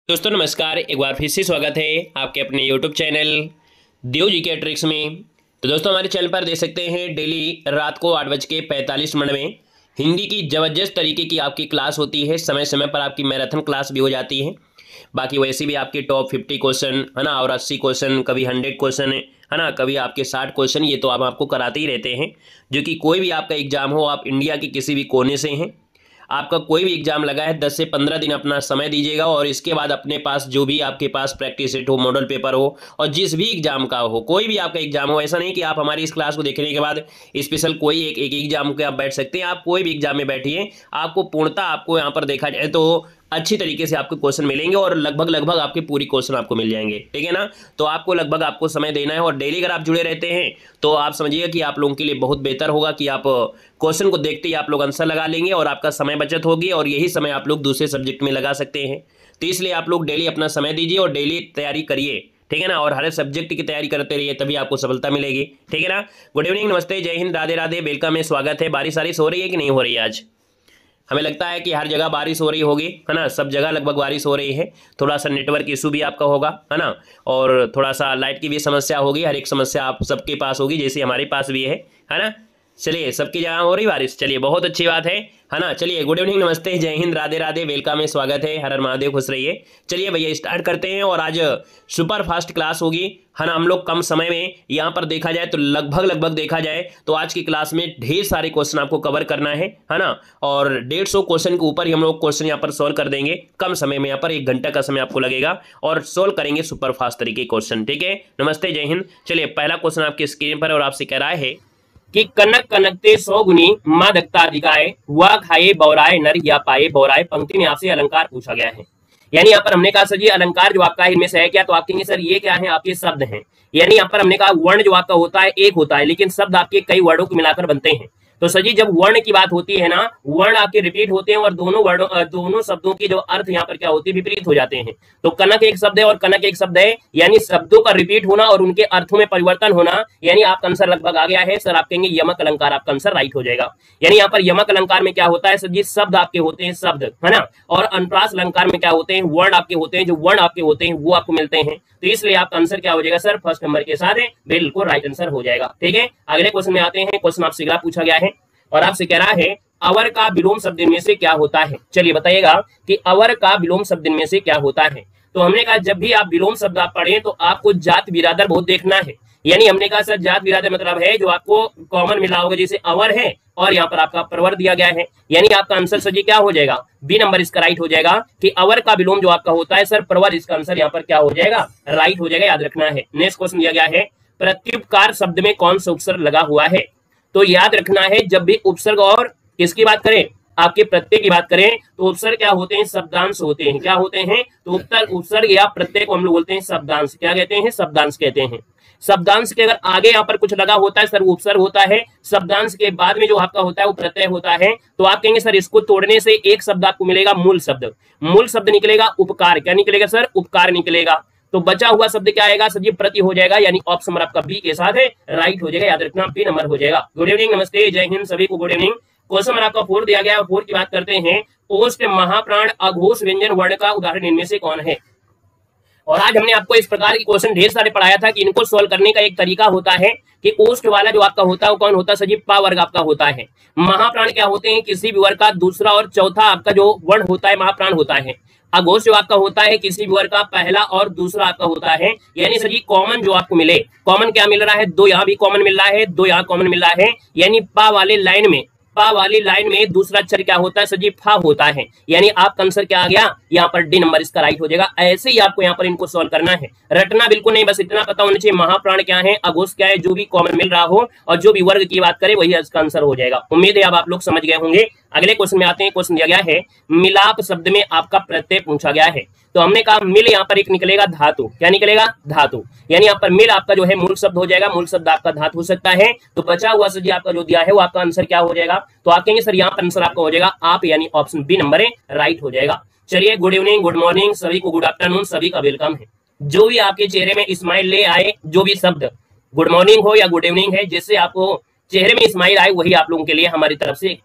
दोस्तों नमस्कार, एक बार फिर से स्वागत है आपके अपने यूट्यूब चैनल देव जी के ट्रिक्स में। तो दोस्तों हमारे चैनल पर देख सकते हैं डेली रात को 8:45 में हिंदी की ज़बरदस्त तरीके की आपकी क्लास होती है। समय समय पर आपकी मैराथन क्लास भी हो जाती है। बाकी वैसे भी आपके टॉप 50 क्वेश्चन है ना, और 80 क्वेश्चन, कभी 100 क्वेश्चन है ना, कभी आपके 60 क्वेश्चन, ये तो आपको कराते ही रहते हैं। जो कि कोई भी आपका एग्जाम हो, आप इंडिया के किसी भी कोने से हैं, आपका कोई भी एग्जाम लगा है, 10 से 15 दिन अपना समय दीजिएगा और इसके बाद अपने पास जो भी आपके पास प्रैक्टिस सेट हो, मॉडल पेपर हो, और जिस भी एग्जाम का हो, कोई भी आपका एग्जाम हो, ऐसा नहीं कि आप हमारी इस क्लास को देखने के बाद स्पेशल कोई एक एग्जाम के आप बैठ सकते हैं। आप कोई भी एग्जाम में बैठिए, आपको पूर्णतः आपको यहाँ पर देखा जाए तो अच्छी तरीके से आपको क्वेश्चन मिलेंगे और लगभग आपके पूरी क्वेश्चन आपको मिल जाएंगे। ठीक है ना। तो आपको लगभग आपको समय देना है और डेली अगर आप जुड़े रहते हैं तो आप समझिए कि आप लोगों के लिए बहुत बेहतर होगा कि आप क्वेश्चन को देखते ही आप लोग आंसर लगा लेंगे और आपका समय बचत होगी और यही समय आप लोग दूसरे सब्जेक्ट में लगा सकते हैं। तो इसलिए आप लोग डेली अपना समय दीजिए और डेली तैयारी करिए। ठीक है ना। और हर सब्जेक्ट की तैयारी करते रहिए, तभी आपको सफलता मिलेगी। ठीक है ना। गुड इवनिंग, नमस्ते, जय हिंद, राधे राधे, वेलकम में स्वागत है। बारिश वारिश हो रही है कि नहीं हो रही है? आज हमें लगता है कि हर जगह बारिश हो रही होगी, है ना। सब जगह लगभग बारिश हो रही है। थोड़ा सा नेटवर्क इशू भी आपका होगा, है ना, और थोड़ा सा लाइट की भी समस्या होगी। हर एक समस्या आप सबके पास होगी, जैसे हमारे पास भी है ना। चलिए, सबकी जगह हो रही बारिश, चलिए बहुत अच्छी बात है ना। चलिए, गुड इवनिंग, नमस्ते, जय हिंद, राधे राधे, वेलकम में स्वागत है। हर हर महादेव, खुश रहिए। चलिए भैया स्टार्ट करते हैं। और आज सुपर फास्ट क्लास होगी, है ना। हम लोग कम समय में यहाँ पर देखा जाए तो लगभग देखा जाए तो आज की क्लास में ढेर सारे क्वेश्चन आपको कवर करना है ना। और 150 क्वेश्चन के ऊपर ही हम लोग क्वेश्चन यहाँ पर सोल्व कर देंगे कम समय में। यहाँ पर 1 घंटा का समय आपको लगेगा और सोल्व करेंगे सुपर फास्ट तरीके क्वेश्चन। ठीक है, नमस्ते, जय हिंद। चलिए, पहला क्वेश्चन आपकी स्क्रीन पर और आपसे कह रहा है कि कनक कनकते 100 गुनी मां दक्ता दिखाए, हुआ खाए बौराए नर या पाए बौराए। पंक्ति में आपसे अलंकार पूछा गया है। यानी यहाँ पर हमने कहा सर जी अलंकार जो आपका इनमें से है क्या, तो आप कहेंगे सर ये क्या है, आपके शब्द हैं। यानी यहाँ पर हमने कहा वर्ण जो आपका होता है एक होता है, लेकिन शब्द आपके कई वर्णों को मिलाकर बनते हैं। तो सर जी जब वर्ण की बात होती है ना, वर्ण आपके रिपीट होते हैं और दोनों शब्दों की जो अर्थ यहाँ पर क्या होती है, विपरीत हो जाते हैं। तो कनक एक शब्द है और कनक एक शब्द है, यानी शब्दों का रिपीट होना और उनके अर्थों में परिवर्तन होना। यानी आपका आंसर लगभग आ गया है सर। आप कहेंगे यमक अलंकार, आपका आंसर राइट हो जाएगा। यानी यहाँ पर यमक अलंकार में क्या होता है सर जी, शब्द आपके होते हैं, शब्द, है ना। और अनुप्रास अलंकार में क्या होते हैं, वर्ण आपके होते हैं। जो वर्ण आपके होते हैं वो आपको मिलते हैं। तो इसलिए आपका आंसर क्या हो जाएगा सर, फर्स्ट नंबर के साथ है, बिल्कुल राइट आंसर हो जाएगा। ठीक है, अगले क्वेश्चन में आते हैं। क्वेश्चन आपसे अगला पूछा गया है और आपसे कह रहा है अवर का विलोम शब्द में से क्या होता है। चलिए बताइएगा कि अवर का विलोम शब्द में से क्या होता है। तो हमने कहा जब भी आप विलोम शब्द आप पढ़ें तो आपको जात बिरादर बहुत देखना है। यानी हमने कहा सर जात बिरादर मतलब है जो आपको कॉमन मिला होगा, जैसे अवर है और यहाँ पर आपका प्रवर दिया गया है। यानी आपका आंसर सर जी क्या हो जाएगा, बी नंबर इसका राइट हो जाएगा कि अवर का विलोम जो आपका होता है सर प्रवर, इसका आंसर यहाँ पर क्या हो जाएगा, राइट हो जाएगा, याद रखना है। नेक्स्ट क्वेश्चन दिया गया है प्रत्युपकार शब्द में कौन सा उपसर्ग लगा हुआ है। तो याद रखना है जब भी उपसर्ग और किसकी बात करें, आपके प्रत्यय की बात करें तो उपसर्ग क्या होते हैं, शब्दांश होते हैं। क्या होते हैं, तो उपसर्ग या प्रत्यय को हम लोग बोलते हैं शब्दांश। क्या कहते हैं, शब्दांश कहते हैं। शब्दांश के अगर आगे यहाँ पर कुछ लगा होता है सर वो उपसर्ग होता है। शब्दांश के बाद में जो आपका होता है वो प्रत्यय होता है। तो आप कहेंगे सर इसको तोड़ने से एक शब्द आपको मिलेगा मूल शब्द। मूल शब्द निकलेगा उपकार। क्या निकलेगा सर, उपकार निकलेगा। तो बचा हुआ शब्द क्या आएगा सर जी, प्रति हो जाएगा। यानी ऑप्शन नंबर आपका बी के साथ है, राइट हो जाएगा, याद रखना, बी नंबर हो जाएगा। गुड इवनिंग, नमस्ते, जय हिंद, सभी को गुड इवनिंग। क्वेश्चन नंबर आपका 4 दिया गया है। 4 की बात करते हैं। ओष्ठ महाप्राण अघोष व्यंजन वर्ण का उदाहरण इनमें से कौन है। और आज हमने आपको इस प्रकार की क्वेश्चन ढेर सारे पढ़ाया था कि इनको सॉल्व करने का एक तरीका होता है कि ओष्ठ वाला जो आपका होता है वो कौन होता है सर जी, पा वर्ग आपका होता है। महाप्राण क्या होते हैं, किसी भी वर्ग का दूसरा और चौथा आपका जो वर्ण होता है महाप्राण होता है। अघोष जो आपका होता है किसी भी वर्ग का पहला और दूसरा आपका होता है। यानी सर जी कॉमन जो आपको मिले, कॉमन क्या मिल रहा है, 2 यहाँ भी कॉमन मिल रहा है, 2 यहाँ कॉमन मिल रहा है। यानी पा वाले लाइन में दूसरा अक्षर क्या होता है सर जी, फा होता है। यानी आपका आंसर क्या आ गया, यहाँ पर डी नंबर इसका राइट हो जाएगा। ऐसे ही आपको यहाँ पर इनको सॉल्व करना है, रटना बिल्कुल नहीं, बस इतना पता होना चाहिए महाप्राण क्या है, अघोष क्या है, जो भी कॉमन मिल रहा हो और जो भी वर्ग की बात करे वही इसका आंसर हो जाएगा। उम्मीद है अब आप लोग समझ गए होंगे। अगले क्वेश्चन में आते हैं। क्वेश्चन दिया गया है मिलाप शब्द में आपका प्रत्यय पूछा गया है। तो हमने कहा मिल यहाँ पर एक निकलेगा धातु। क्या निकलेगा, धातु। यानी यहाँ पर मिल आपका जो है मूल शब्द हो जाएगा, मूल शब्द आपका धातु हो सकता है। तो बचा हुआ सर जी आपका जो दिया है वो आपका आंसर क्या हो जाएगा, तो आप कहेंगे सर यहाँ पर आंसर आपका हो जाएगा आप, यानी ऑप्शन बी नंबर है, राइट हो जाएगा। चलिए, गुड इवनिंग, गुड मॉर्निंग, सभी को गुड आफ्टरनून, सभी का वेलकम है। जो भी आपके चेहरे में स्माइल ले आए, जो भी शब्द गुड मॉर्निंग हो या गुड इवनिंग है, जिससे आपको चेहरे में स्माइल आए, वही आप लोगों के लिए हमारी तरफ से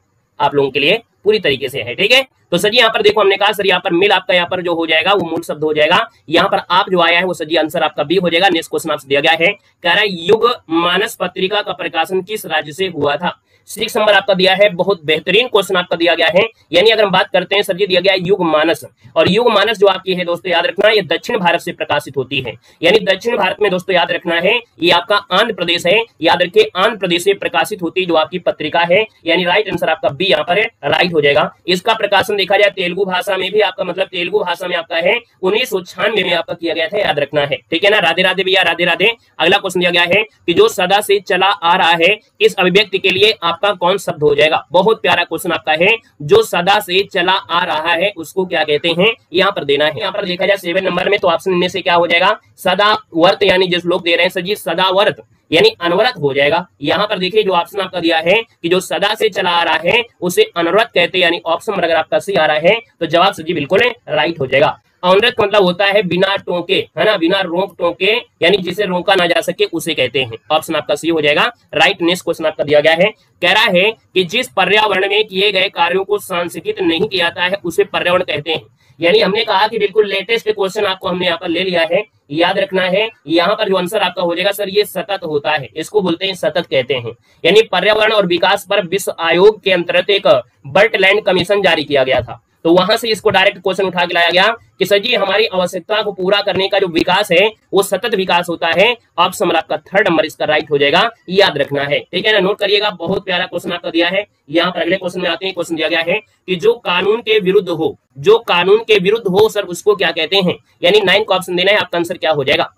आप लोगों के लिए पूरी तरीके से है। ठीक है, तो सर जी यहाँ पर देखो हमने कहा सर यहाँ पर मिल आपका यहाँ पर जो हो जाएगा वो मूल शब्द हो जाएगा। यहाँ पर आप जो आया है वो सर जी आंसर आपका बी हो जाएगा। नेक्स्ट क्वेश्चन आपसे दिया गया है, कह रहा है युग मानस पत्रिका का प्रकाशन किस राज्य से हुआ था। 6 नंबर आपका दिया है, बहुत बेहतरीन क्वेश्चन आपका दिया गया है। यानी अगर हम बात करते हैं सर जी दिया गया है युग मानस, और युग मानस जो आपकी है दोस्तों याद रखना ये दक्षिण भारत से प्रकाशित होती है। यानी दक्षिण भारत में दोस्तों याद रखना है ये आपका आंध्र प्रदेश है, याद रखिए आंध्र प्रदेश से प्रकाशित होती जो आपकी पत्रिका है। यानी राइट आंसर आपका बी यहाँ पर राइट हो जाएगा। इसका प्रकाशन देखा जाए तेलुगु भाषा में भी आपका मतलब तेलुगु भाषा में आपका है 1996 में आपका किया गया था, याद रखना है। ठीक है ना, राधे राधे भैया, राधे राधे। अगला क्वेश्चन दिया गया है कि जो सदा से चला आ रहा है इस अभिव्यक्ति के लिए आपका कौन शब्द हो जाएगा। बहुत प्यारा क्वेश्चन आपका है, जो सदा से चला आ रहा है उसको क्या कहते हैं, यहाँ पर देना है। यहाँ पर देखा जाए 7 नंबर में तो ऑप्शन में से क्या हो जाएगा, सदावर्त, यानी जिस लोग दे रहे हैं सर जी सदावर्त यानी अनवरत हो जाएगा। यहाँ पर देखिए जो ऑप्शन आपका दिया है कि जो सदा से चला आ रहा है उसे अनवरत कहते हैं, यानी ऑप्शन अगर आपका सही आ रहा है तो जवाब सर जी बिल्कुल राइट हो जाएगा। अनवरत मतलब होता है बिना टोके, है ना, बिना रोक टोके, यानी जिसे रोका ना जा सके उसे कहते हैं। ऑप्शन आपका सही हो जाएगा राइट। नेक्स्ट क्वेश्चन आपका दिया गया है, कह रहा है कि जिस पर्यावरण में किए गए कार्यों को सांस्कृतिक नहीं किया जाता है उसे पर्यावरण कहते हैं। यानी हमने कहा कि बिल्कुल लेटेस्ट क्वेश्चन आपको हमने यहाँ पर ले लिया है, याद रखना है। यहाँ पर जो आंसर आपका हो जाएगा सर ये सतत होता है, इसको बोलते हैं सतत कहते हैं। यानी पर्यावरण और विकास पर विश्व आयोग के अंतर्गत एक बर्टलैंड कमीशन जारी किया गया था, तो वहां से इसको डायरेक्ट क्वेश्चन उठा के लाया गया कि सर जी हमारी आवश्यकता को पूरा करने का जो विकास है वो सतत विकास होता है। ऑप्शन आपका 3rd नंबर इसका राइट हो जाएगा, याद रखना है। ठीक है ना, नोट करिएगा, बहुत प्यारा क्वेश्चन आपका दिया है। यहाँ पर अगले क्वेश्चन में आते हैं। क्वेश्चन दिया गया है कि जो कानून के विरुद्ध हो, जो कानून के विरुद्ध हो सर उसको क्या कहते हैं। यानी 9 का ऑप्शन देना है, आपका आंसर क्या हो जाएगा।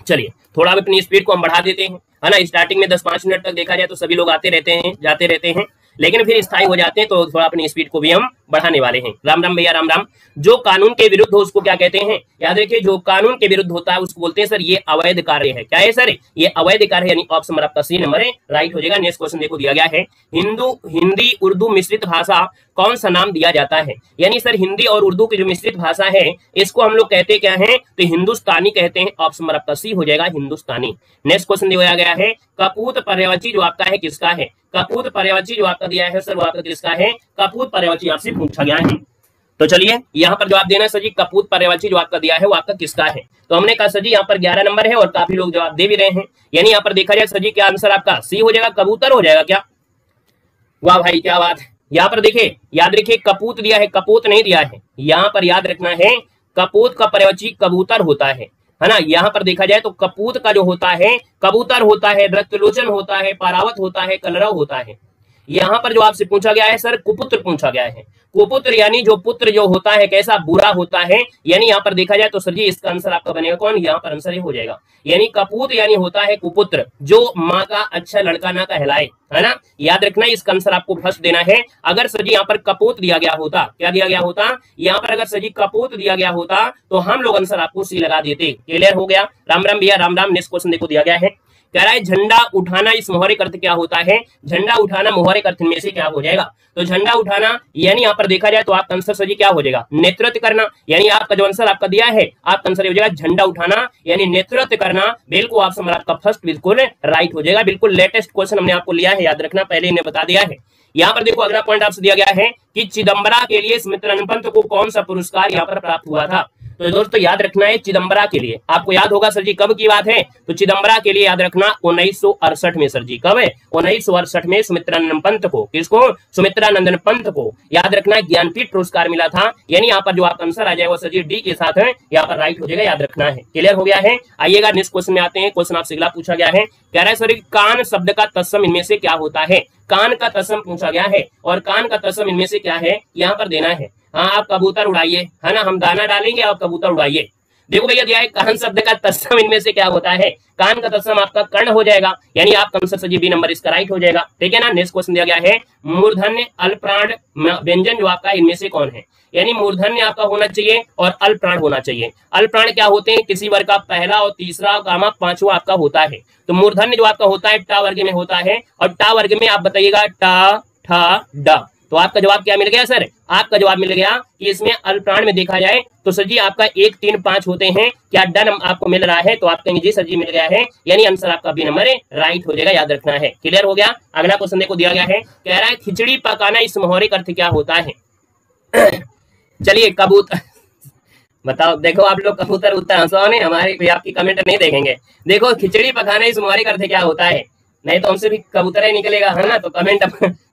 चलिए थोड़ा अपनी स्पीड को हम बढ़ा देते हैं, है ना। स्टार्टिंग में 10-5 मिनट तक देखा जाए तो सभी लोग आते रहते हैं जाते रहते हैं, लेकिन फिर स्थायी हो जाते हैं, तो थोड़ा अपनी स्पीड को भी हम बढ़ाने वाले हैं। राम राम भैया, राम राम। जो कानून के विरुद्ध हो उसको क्या कहते हैं, याद रखिए जो कानून के विरुद्ध होता है उसको बोलते हैं सर ये अवैध कार्य है। क्या है सर, ये अवैध कार्य है, यानी ऑप्शन आपका सी नंबर है राइट हो जाएगा। नेक्स्ट क्वेश्चन देखो दिया गया है, हिंदी उर्दू मिश्रित भाषा कौन सा नाम दिया जाता है। यानी सर हिंदी और उर्दू की जो मिश्रित भाषा है इसको हम लोग कहते क्या है, तो हिंदुस्तानी कहते हैं। ऑप्शन आपका सी हो जाएगा हिंदुस्तानी। नेक्स्ट क्वेश्चन दिया गया है, कपूत पर्यायवाची जो आपका है किसका है। कपूत पर्यायवाची जो आपका दिया है सर वो आपका किसका है, कपूत पर्यायवाची आपसे पूछा गया है। तो चलिए यहाँ पर जवाब देना सर जी, कपूत पर्यायवाची जो आपका दिया है वो आपका किसका है। तो हमने कहा सर जी यहाँ पर 11 नंबर है और काफी लोग जवाब दे भी रहे हैं। यानी यहाँ पर देखा जाए सर जी क्या आंसर आपका सी हो जाएगा, कबूतर हो जाएगा क्या। वाह भाई क्या बात है। यहाँ पर देखिए याद रखिए कपूत दिया है, कपूत नहीं दिया है। यहाँ पर याद रखना है कपूत का पर्यायवाची कबूतर होता है ना। यहाँ पर देखा जाए तो कपूत का जो होता है कबूतर होता है, रक्तलोचन होता है, पारावत होता है, कलरव होता है। यहाँ पर जो आपसे पूछा गया है सर कुपुत्र पूछा गया है। कुपुत्र यानी जो पुत्र जो होता है कैसा बुरा होता है। यानी यहाँ पर देखा जाए तो सर जी इसका आंसर आपका बनेगा कौन, यहाँ पर आंसर हो जाएगा। यानी कपूत यानी होता है कुपुत्र, जो माँ का अच्छा लड़का ना कहलाए, है ना। याद रखना इसका आंसर आपको फर्स्ट देना है। अगर सर जी यहाँ पर कपूत दिया गया होता, क्या दिया गया होता, यहाँ पर अगर सर जी कपूत दिया गया होता तो हम लोग आंसर आपको सी लगा देते। क्लियर हो गया। राम राम भैया, राम राम। नेक्स्ट क्वेश्चन देखो दिया गया है, कह रहा है झंडा उठाना इस मोहरे अर्थ क्या होता है। झंडा उठाना मोहरे अर्थ में से क्या हो जाएगा। तो झंडा उठाना यानी यहाँ पर देखा जाए तो आपका आंसर सर जी क्या हो जाएगा, नेतृत्व करना। यानी आपका जो आंसर आपका दिया है आपका आंसर हो जाएगा झंडा उठाना यानी नेतृत्व करना। बिल्कुल ऑप्शन आपका फर्स्ट बिल्कुल राइट हो जाएगा। बिल्कुल लेटेस्ट क्वेश्चन हमने आपको लिया है, याद रखना, पहले इन्हें बता दिया है। यहाँ पर देखो अगला पॉइंट आपसे दिया गया है कि चिदम्बरा के लिए सुमित्रानंद पंत को कौन सा पुरस्कार यहाँ पर प्राप्त हुआ था। तो दोस्तों याद रखना है चिदम्बरा के लिए, आपको याद होगा सर जी कब की बात है, तो चिदम्बरा के लिए याद रखना 1968 में सर जी, कब है 1968 में सुमित्रानंद पंत को, किसको, सुमित्रानंदन पंत को याद रखना ज्ञानपीठ पुरस्कार मिला था। यानी यहाँ पर जो आपका आंसर आ जाएगा सर जी डी के साथ है, यहाँ पर राइट हो जाएगा, याद रखना है। क्लियर हो गया है। आइएगा नेक्स्ट क्वेश्चन में आते हैं। क्वेश्चन आपसे अगला पूछा गया है, कह रहा है सर कान शब्द का तत्सम इनमें से क्या होता है। कान का तत्सम पूछा गया है और कान का तत्सम इनमें से क्या है यहाँ पर देना है। हाँ आप कबूतर उड़ाइए, है ना, हम दाना डालेंगे आप कबूतर उड़ाइए। देखो भैया दिया है कान शब्द का तत्सम इनमें से क्या होता है। कान का तत्सम आपका कर्ण हो जाएगा, यानी आपका आंसर सर जी बी नंबर इसका राइट हो जाएगा। ठीक है ना। नेक्स्ट क्वेश्चन दिया गया है, मूर्धन्य अल्पप्राण व्यंजन जो आपका इनमें से कौन है। यानी मूर्धन्य आपका होना चाहिए और अल्पप्राण होना चाहिए। अल्पप्राण क्या होते हैं, किसी वर्ग का पहला और तीसरा गामा पांचवा आपका होता है। तो मूर्धन्य जो आपका होता है टा वर्ग में होता है और टा वर्ग में आप बताइएगा टा ठा डा। तो आपका जवाब क्या मिल गया सर, आपका जवाब मिल गया कि इसमें अल्पप्राण में देखा जाए तो सर जी आपका 1, 3, 5 होते हैं। क्या डन आपको मिल रहा है? तो आप कहेंगे जी सर जी मिल गया है, यानी आंसर आपका बी नंबर राइट हो जाएगा, याद रखना है। क्लियर हो गया? अगला क्वेश्चन देखो दिया गया है, कह रहा है खिचड़ी पकाना इस मुहावरे का अर्थ क्या होता है? चलिए कबूतर बताओ, देखो आप लोग कबूतर उत्तर हंसो नहीं, हमारे भी आपकी कमेंट नहीं देखेंगे। देखो खिचड़ी पकाना इस मुहावरे का अर्थ क्या होता है? नहीं तो हमसे भी कबूतर ही निकलेगा, है ना? तो कमेंट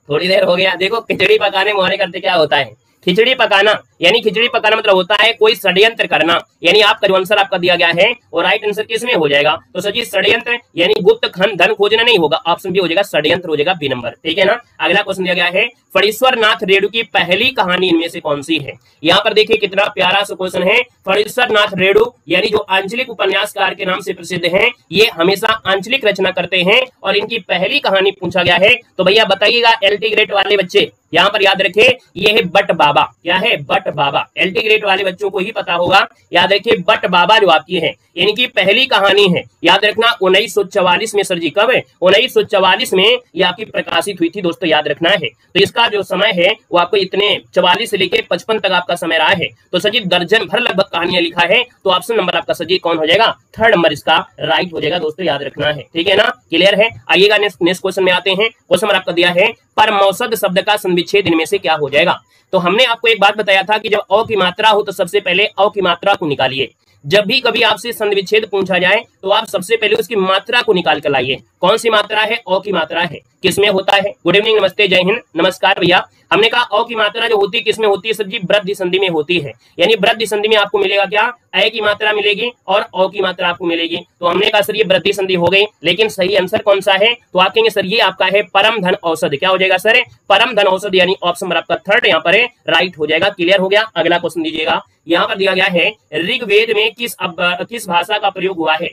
थोड़ी देर हो गया। देखो खिचड़ी पकाने मुहावरे का अर्थ क्या होता है? खिचड़ी पकाना यानी खिचड़ी पकाना मतलब होता है कोई षड्यंत्र करना, यानी आपका जो आंसर आपका दिया गया है वो राइट आंसर किसमें हो जाएगा? तो सर जी षड्यंत्र यानी गुप्त धन खोजना नहीं होगा, ऑप्शन बी हो जाएगा, षड्यंत्र हो जाएगा बी नंबर। ठीक है ना? अगला क्वेश्चन दिया गया है, फणीश्वर नाथ रेणु की पहली कहानी इनमें से कौन सी है? यहाँ पर देखिए कितना प्यारा सा क्वेश्चन है। फणीश्वर नाथ रेणु यानी जो आंचलिक उपन्यासकार के नाम से प्रसिद्ध हैं, ये हमेशा आंचलिक रचना करते हैं और इनकी पहली कहानी पूछा गया है। तो भैया बताइएगा एलटी ग्रेड वाले बच्चे, यहाँ पर याद रखे ये है बट बाबा। क्या है? But Baba. एलटी ग्रेड वाले बच्चों को ही पता होगा, याद रखिए बट बाबा जो आपकी है इनकी पहली कहानी है, याद रखना 1944 में। सर जी कब है? 1944 में ये आपकी प्रकाशित हुई थी दोस्तों, याद रखना है। तो इसका जो समय है वो आपको इतने 44 से लेके 55 तक आपका समय रहा है। तो सर जी दर्जन भर लगभग कहानियां लिखा है, तो ऑप्शन नंबर आपका सर जी कौन हो जाएगा? थर्ड नंबर इसका राइट हो जाएगा दोस्तों, याद रखना है। ठीक है ना? क्लियर है? आइएगा नेक्स्ट क्वेश्चन में आते हैं। क्वेश्चन आपका दिया है परमौसद शब्द का संविच्छेद इनमें से क्या हो जाएगा? तो हमने आपको एक बात बताया था कि जब अ की मात्रा हो तो सबसे पहले अ की मात्रा को निकालिए। जब भी कभी आपसे संविच्छेद पूछा जाए तो आप सबसे पहले उसकी मात्रा को निकाल कर लाइए। कौन सी मात्रा है? अ की मात्रा है। किसमें होता है? गुड इवनिंग, नमस्ते, जय हिंद, नमस्कार भैया। हमने कहा अ की मात्रा जो होती है किसमें होती है? सर जी वृद्धि संधि में होती है, यानी वृद्धि संधि में आपको मिलेगा क्या? अ की मात्रा मिलेगी और अ की मात्रा आपको मिलेगी। तो हमने कहा सर ये वृद्धि संधि हो गई, लेकिन सही आंसर कौन सा है? तो आप कहेंगे सर ये आपका है परम धन औषध। क्या हो जाएगा सर? परम धन औषध, यानी ऑप्शन नंबर आपका थर्ड यहाँ पर राइट हो जाएगा। क्लियर हो गया? अगला क्वेश्चन दीजिएगा, यहाँ पर दिया गया है ऋग्वेद में किस भाषा का प्रयोग हुआ है?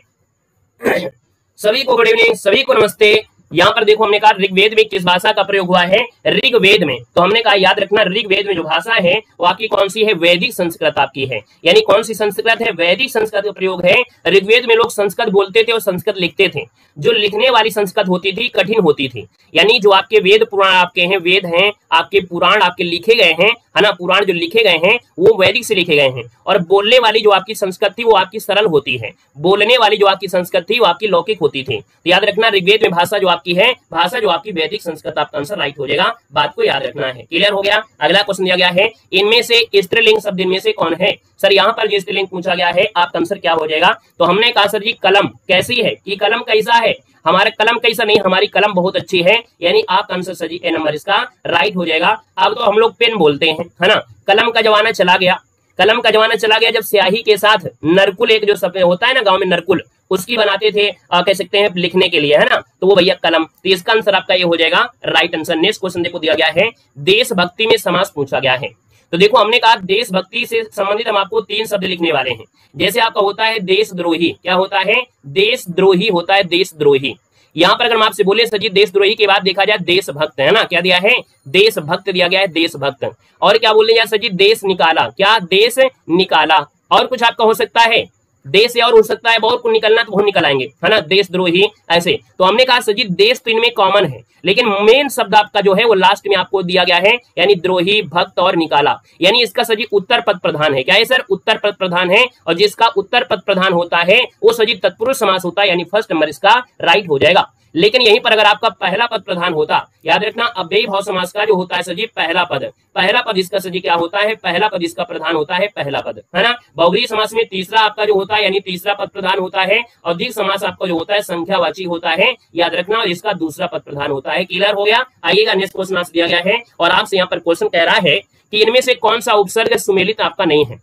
सभी को गुड इवनिंग, सभी को नमस्ते। यहाँ पर देखो हमने कहा ऋग्वेद में किस भाषा का प्रयोग हुआ है? ऋग्वेद में। तो हमने कहा याद रखना ऋग्वेद में जो भाषा है वो आपकी कौन सी है? वैदिक संस्कृत आपकी है। यानी कौन सी संस्कृत है? वैदिक संस्कृत का प्रयोग है। ऋग्वेद में लोग संस्कृत बोलते थे और संस्कृत लिखते थे। जो लिखने वाली संस्कृत होती थी कठिन होती थी, यानी जो आपके वेद पुराण आपके हैं, वेद हैं आपके, पुराण आपके लिखे गए हैं, है ना? पुराण जो लिखे गए हैं वो वैदिक से लिखे गए हैं। और बोलने वाली जो आपकी संस्कृत थी वो आपकी सरल होती है, बोलने वाली जो आपकी संस्कृत थी वो आपकी लौकिक होती थी। तो याद रखना ऋग्वेद में भाषा जो आपकी है, भाषा जो आपकी वैदिक संस्कृत, आपका आंसर राइट हो जाएगा। बात को याद रखना है। क्लियर हो गया? अगला क्वेश्चन दिया गया है, इनमें से स्त्रीलिंग शब्द इनमें से कौन है? सर यहाँ पर जो स्त्रीलिंग पूछा गया है आपका आंसर क्या हो जाएगा? तो हमने कहा सर जी कलम कैसी है, कि कलम कैसा है? हमारा कलम कैसा नहीं, हमारी कलम बहुत अच्छी है, यानी आप आंसर सर जी ए नंबर इसका राइट हो जाएगा। अब तो हम लोग पेन बोलते हैं, है ना? कलम का जमाना चला गया, कलम का जमाना चला गया जब स्याही के साथ नरकुल, एक जो सब होता है ना गांव में नरकुल, उसकी बनाते थे कह सकते हैं लिखने के लिए, है ना? तो वो भैया कलम। तो इसका आंसर आपका ये हो जाएगा राइट आंसर। नेक्स्ट क्वेश्चन देखो दिया गया है, देशभक्ति में समास पूछा गया है। तो देखो हमने कहा देशभक्ति से संबंधित हम आपको 3 शब्द लिखने वाले हैं। जैसे आपका होता है देशद्रोही, क्या होता है? देशद्रोही होता है, देशद्रोही। यहाँ पर अगर हम आपसे बोले सर जी देशद्रोही के बाद देखा जाए देशभक्त, है ना? क्या दिया है? देशभक्त दिया गया है, देशभक्त। और क्या बोले जाए सर जी? देश निकाला, क्या? देश निकाला। और कुछ आपका हो सकता है देश से, और हो सकता है बहुत कुछ निकलना तो बहुत निकल आएंगे, है ना? देशद्रोही ऐसे। तो हमने कहा सर जी देश तो इनमें कॉमन है, लेकिन मेन शब्द आपका जो है वो लास्ट में आपको दिया गया है, यानी द्रोही, भक्त और निकाला। यानी इसका सर जी उत्तर पद प्रधान है। क्या है सर? उत्तर पद प्रधान है। और जिसका उत्तर पद प्रधान होता है वो सर जी तत्पुरुष समास होता है, यानी फर्स्ट नंबर इसका राइट हो जाएगा। लेकिन यहीं पर अगर आपका पहला पद प्रधान होता, याद रखना अव्ययी भाव समास का जो होता है सर जी पहला पद इसका सर जी क्या होता है? पहला पद इसका प्रधान होता है, पहला पद, है ना? बहुव्रीहि समास में तीसरा आपका जो होता है, यानी तीसरा पद प्रधान होता है। और द्विग समास आपका जो होता है संख्यावाची होता है, याद रखना, और इसका दूसरा पद प्रधान होता है। क्लियर हो गया? आइएगा नेक्स्ट क्वेश्चन आपसे दिया गया है, और आपसे यहाँ पर क्वेश्चन कह रहा है कि इनमें से कौन सा उपसर्ग सुमेलित आपका नहीं है?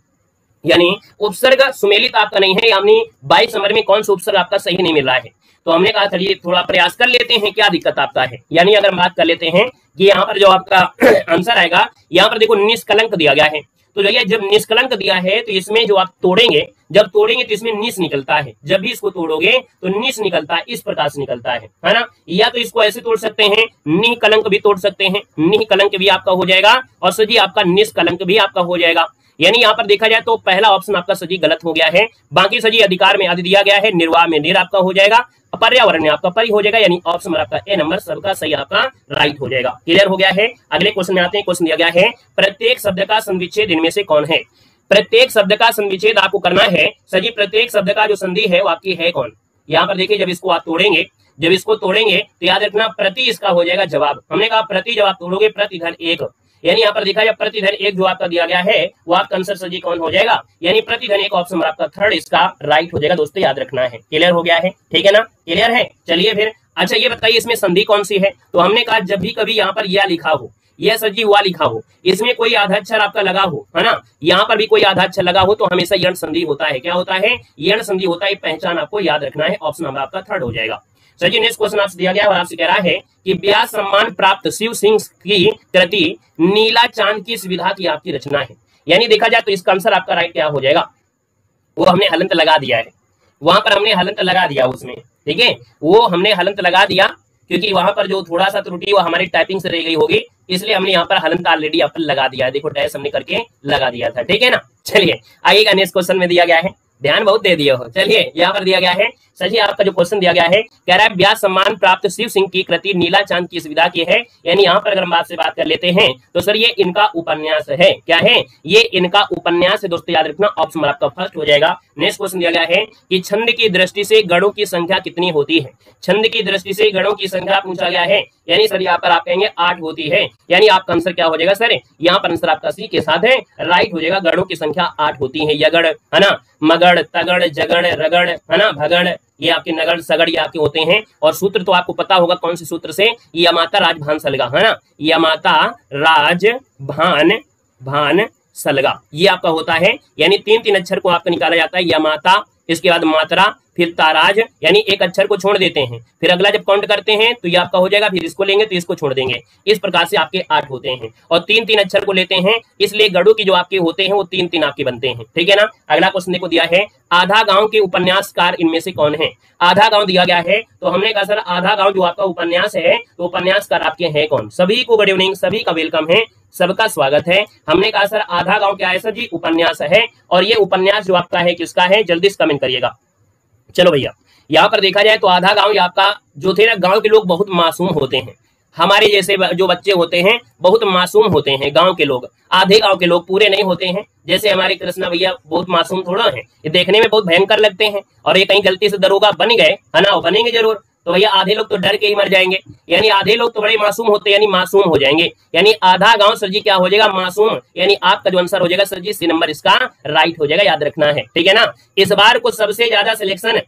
यानी उपसर्ग सुमेलित आपका नहीं है, यानी 22 नंबर में कौन सा उपसर्ग आपका सही नहीं मिल रहा है? तो हमने कहा चलिए थोड़ा प्रयास कर लेते हैं, क्या दिक्कत आपका है। यानी अगर हम बात कर लेते हैं कि यहाँ पर जो आपका आंसर आएगा, यहाँ पर देखो निष्कलंक दिया गया है। तो भैया जब निष्कलंक दिया है तो इसमें जो आप तोड़ेंगे, जब तोड़ेंगे तो इसमें निस निकलता है। जब भी इसको तोड़ोगे तो निस निकलता है, इस प्रकार से निकलता है ना? या तो इसको ऐसे तोड़ सकते हैं, निह कलंक भी तोड़ सकते हैं, निह कलंक भी आपका हो जाएगा, और सर जी आपका निष्कलंक भी आपका हो जाएगा। यानी यहाँ पर देखा जाए तो पहला ऑप्शन आपका सर जी गलत हो गया है। बाकी सर जी अधिकार में अधि दिया गया है, निर्वाह में निर आपका हो जाएगा, पर्यावरण में आपका परि हो जाएगा, यानी ऑप्शन आपका ए नंबर सबका सही आपका राइट हो जाएगा। क्लियर हो गया है। अगले क्वेश्चन में आते हैं। क्वेश्चन दिया गया है प्रत्येक शब्द का संविच्छेद इनमें से कौन है। प्रत्येक शब्द का संविच्छेद आपको करना है सर जी। प्रत्येक शब्द का जो संधि है वो आपकी है कौन। यहाँ पर देखिए जब इसको आप तोड़ेंगे, जब इसको तोड़ेंगे तो याद रखना प्रति इसका हो जाएगा जवाब। हमने कहा प्रति जब आप तोड़ोगे प्रति धन एक, यानी यहाँ पर देखा जाए प्रति धन एक जो आपका दिया गया है वो आपका आंसर सर जी कौन हो जाएगा, यानी प्रति धन एक ऑप्शन आपका थर्ड इसका राइट हो जाएगा। दोस्तों याद रखना है। क्लियर हो गया है, ठीक है ना, क्लियर है। चलिए फिर अच्छा ये बताइए इसमें संधि कौन सी है। तो हमने कहा जब भी कभी यहाँ पर यह लिखा हो, यह सर जी हुआ लिखा हो, इसमें कोई आधाक्षर आपका लगा हो, है ना, यहाँ पर भी कोई आधाक्षर लगा हो तो हमेशा यण संधि होता है। क्या होता है, यण संधि होता है। पहचान आपको याद रखना है। ऑप्शन नंबर आपका थर्ड हो जाएगा। सर जी नेक्स्ट क्वेश्चन आपसे दिया गया और आपसे कह रहा है कि व्यास सम्मान प्राप्त शिव सिंह की कृति नीला चांद की सुविधा की आपकी रचना है। यानी देखा जाए तो इसका आंसर आपका राइट क्या हो जाएगा, वो हमने हलंत लगा दिया है, वहां पर हमने हलंत लगा दिया उसमें, ठीक है, वो हमने हलंत लगा दिया क्योंकि वहां पर जो थोड़ा सा त्रुटि वो हमारी टाइपिंग से रह गई होगी, इसलिए हमने यहाँ पर हलंत ऑलरेडी यहाँ पर लगा दिया है। देखो डैश हमने करके लगा दिया था, ठीक है ना। चलिए आइएगा नेक्स्ट क्वेश्चन में दिया गया है, ध्यान बहुत दे दिए हो। चलिए यहाँ पर दिया गया है सर जी आपका जो क्वेश्चन दिया गया है कह रहा है व्यास सम्मान प्राप्त शिव सिंह की कृति नीला चांद की सुविधा की है। यानी यहाँ पर अगर हम आपसे बात कर लेते हैं तो सर ये इनका उपन्यास है। क्या है, ये इनका उपन्यास है। दोस्तों याद रखना ऑप्शन आपका फर्स्ट हो जाएगा। नेक्स्ट क्वेश्चन दिया गया है कि छंद की दृष्टि से गणों की संख्या कितनी होती है। छंद की दृष्टि से गणों की संख्या पूछा गया है, यानी सर यहाँ पर आप कहेंगे 8 होती है। यानी आपका आंसर क्या हो जाएगा सर, यहाँ पर आंसर आपका सी के साथ है, राइट हो जाएगा। गणों की संख्या 8 होती है। यगड़ है ना, मगड़, तगड़, जगड़, रगड़, है ना, भगड़, ये आपके नगड़ सगड़ ये आपके होते हैं। और सूत्र तो आपको पता होगा कौन से सूत्र से, यमाता राज भान सलगा, है ना, यमाता राज भान सलगा ये आपका होता है। यानी 3 अक्षर को आपका निकाला जाता है, यमाता, इसके बाद मात्रा, फिर ताराज, यानी एक अक्षर को छोड़ देते हैं, फिर अगला जब काउंट करते हैं तो ये आपका हो जाएगा, फिर इसको लेंगे तो इसको छोड़ देंगे। इस प्रकार से आपके 8 होते हैं और 3 अक्षर को लेते हैं, इसलिए गढ़ों की जो आपके होते हैं वो 3 आपके बनते हैं, ठीक है ना। अगला क्वेश्चन को दिया है आधा गांव के उपन्यासकार इनमें से कौन है। आधा गांव दिया गया है तो हमने कहा सर आधा गांव जो आपका उपन्यास है तो उपन्यासकार आपके हैं कौन। सभी को गुड इवनिंग, सभी का वेलकम है, सबका स्वागत है। हमने कहा सर आधा गांव क्या है सर जी, उपन्यास है। और ये उपन्यास जो आपका है किसका है, जल्दी से कमेंट करिएगा। चलो भैया यहाँ पर देखा जाए तो आधा गांव आपका जो थे ना, गांव के लोग बहुत मासूम होते हैं। हमारे जैसे जो बच्चे होते हैं बहुत मासूम होते हैं गांव के लोग। आधे गांव के लोग पूरे नहीं होते हैं। जैसे हमारे कृष्णा भैया बहुत मासूम थोड़ा है, ये देखने में बहुत भयंकर लगते हैं और ये कहीं गलती से दरोगा बन गए, है ना, बनेंगे जरूर, तो भैया आधे लोग तो डर के ही मर जाएंगे। यानी आधे लोग तो बड़े मासूम होते हैं, यानी मासूम हो जाएंगे। यानी आधा गांव सर जी क्या हो जाएगा, मासूम। यानी आपका जो आंसर हो जाएगा सर जी सी नंबर इसका राइट हो जाएगा, याद रखना है, ठीक है ना। इस बार को सबसे ज्यादा सिलेक्शन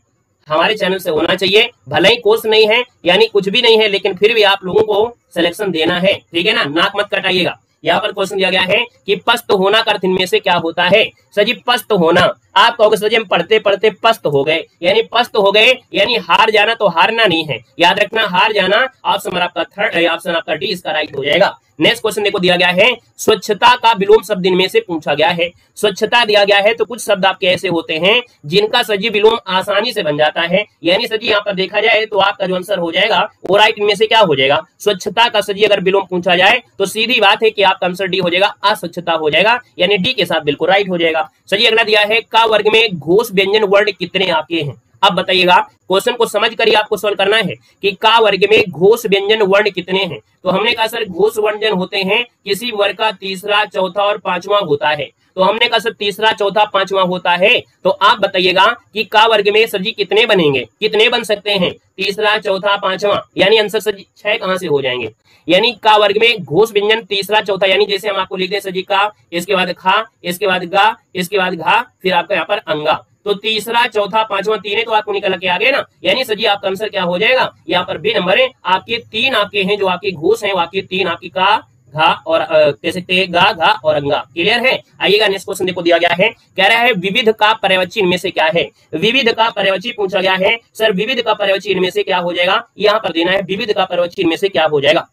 हमारे चैनल से होना चाहिए। भले ही कोर्स नहीं है, यानी कुछ भी नहीं है, लेकिन फिर भी आप लोगों को सिलेक्शन देना है, ठीक है ना, नाक मत कटाइएगा। यहाँ पर क्वेश्चन दिया गया है कि पस्त होना का अर्थ इनमें से क्या होता है। सर जी पस्त होना, आप कहोगे सर जी हम पढ़ते पढ़ते पस्त हो गए, यानी पस्त हो गए यानी हार जाना, तो हारना नहीं है, याद रखना हार जाना। ऑप्शन आपका थर्ड, ऑप्शन आपका डी इसका राइट हो जाएगा। नेक्स्ट क्वेश्चन देखो दिया गया है स्वच्छता का विलोम शब्द इनमें से पूछा गया है। स्वच्छता दिया गया है तो कुछ शब्द आपके ऐसे होते हैं जिनका सजी विलोम आसानी से बन जाता है। यानी सजी यहाँ पर देखा जाए तो आपका जो आंसर हो जाएगा वो राइट इनमें से क्या हो जाएगा, स्वच्छता का सजी अगर विलोम पूछा जाए तो सीधी बात है कि आपका आंसर डी हो जाएगा, अस्वच्छता हो जाएगा, यानी डी के साथ बिल्कुल राइट हो जाएगा। सजी अगला दिया है का वर्ग में घोष व्यंजन वर्ण कितने आपके हैं। अब बताइएगा क्वेश्चन को समझ कर ही आपको सॉल्व करना है कि का वर्ग में घोष व्यंजन वर्ण कितने हैं। तो हमने कहा सर घोष व्यंजन होते हैं किसी वर्ग का तीसरा, चौथा और पांचवा होता है। तो हमने कहा सर तीसरा, चौथा, पांचवा होता है। तो आप बताइएगा कि का वर्ग में सर जी कितने बनेंगे, कितने बन सकते हैं, तीसरा, चौथा, पांचवा, यानी आंसर सर जी 6 कहां से हो जाएंगे। यानी का वर्ग में घोष व्यंजन तीसरा, चौथा, यानी जैसे हम आपको लिख दें सर जी का, इसके बाद खा, इसके बाद गा, इसके बाद घा, फिर आपका यहाँ पर अंगा। तो तीसरा, चौथा, पांचवा, तीन तो आपको निकल के आ गए ना। यानी सर जी आपका आंसर क्या हो जाएगा, यहाँ पर बी नंबर है। आपके 3 आपके हैं जो आपके घोष हैं, आपके 3 आपकी का, घा और कह सकते हैं गा, घा और अंगा। क्लियर है। आइएगा नेक्स्ट क्वेश्चन देखो दिया गया है, कह रहा है विविध का पर्यायवाची इनमें से क्या है। विविध का पर्यायवाची पूछा गया है। सर विविध का पर्यायवाची इनमें से क्या हो जाएगा, यहाँ पर देना है विविध का पर्यायवाची इनमें से क्या हो जाएगा।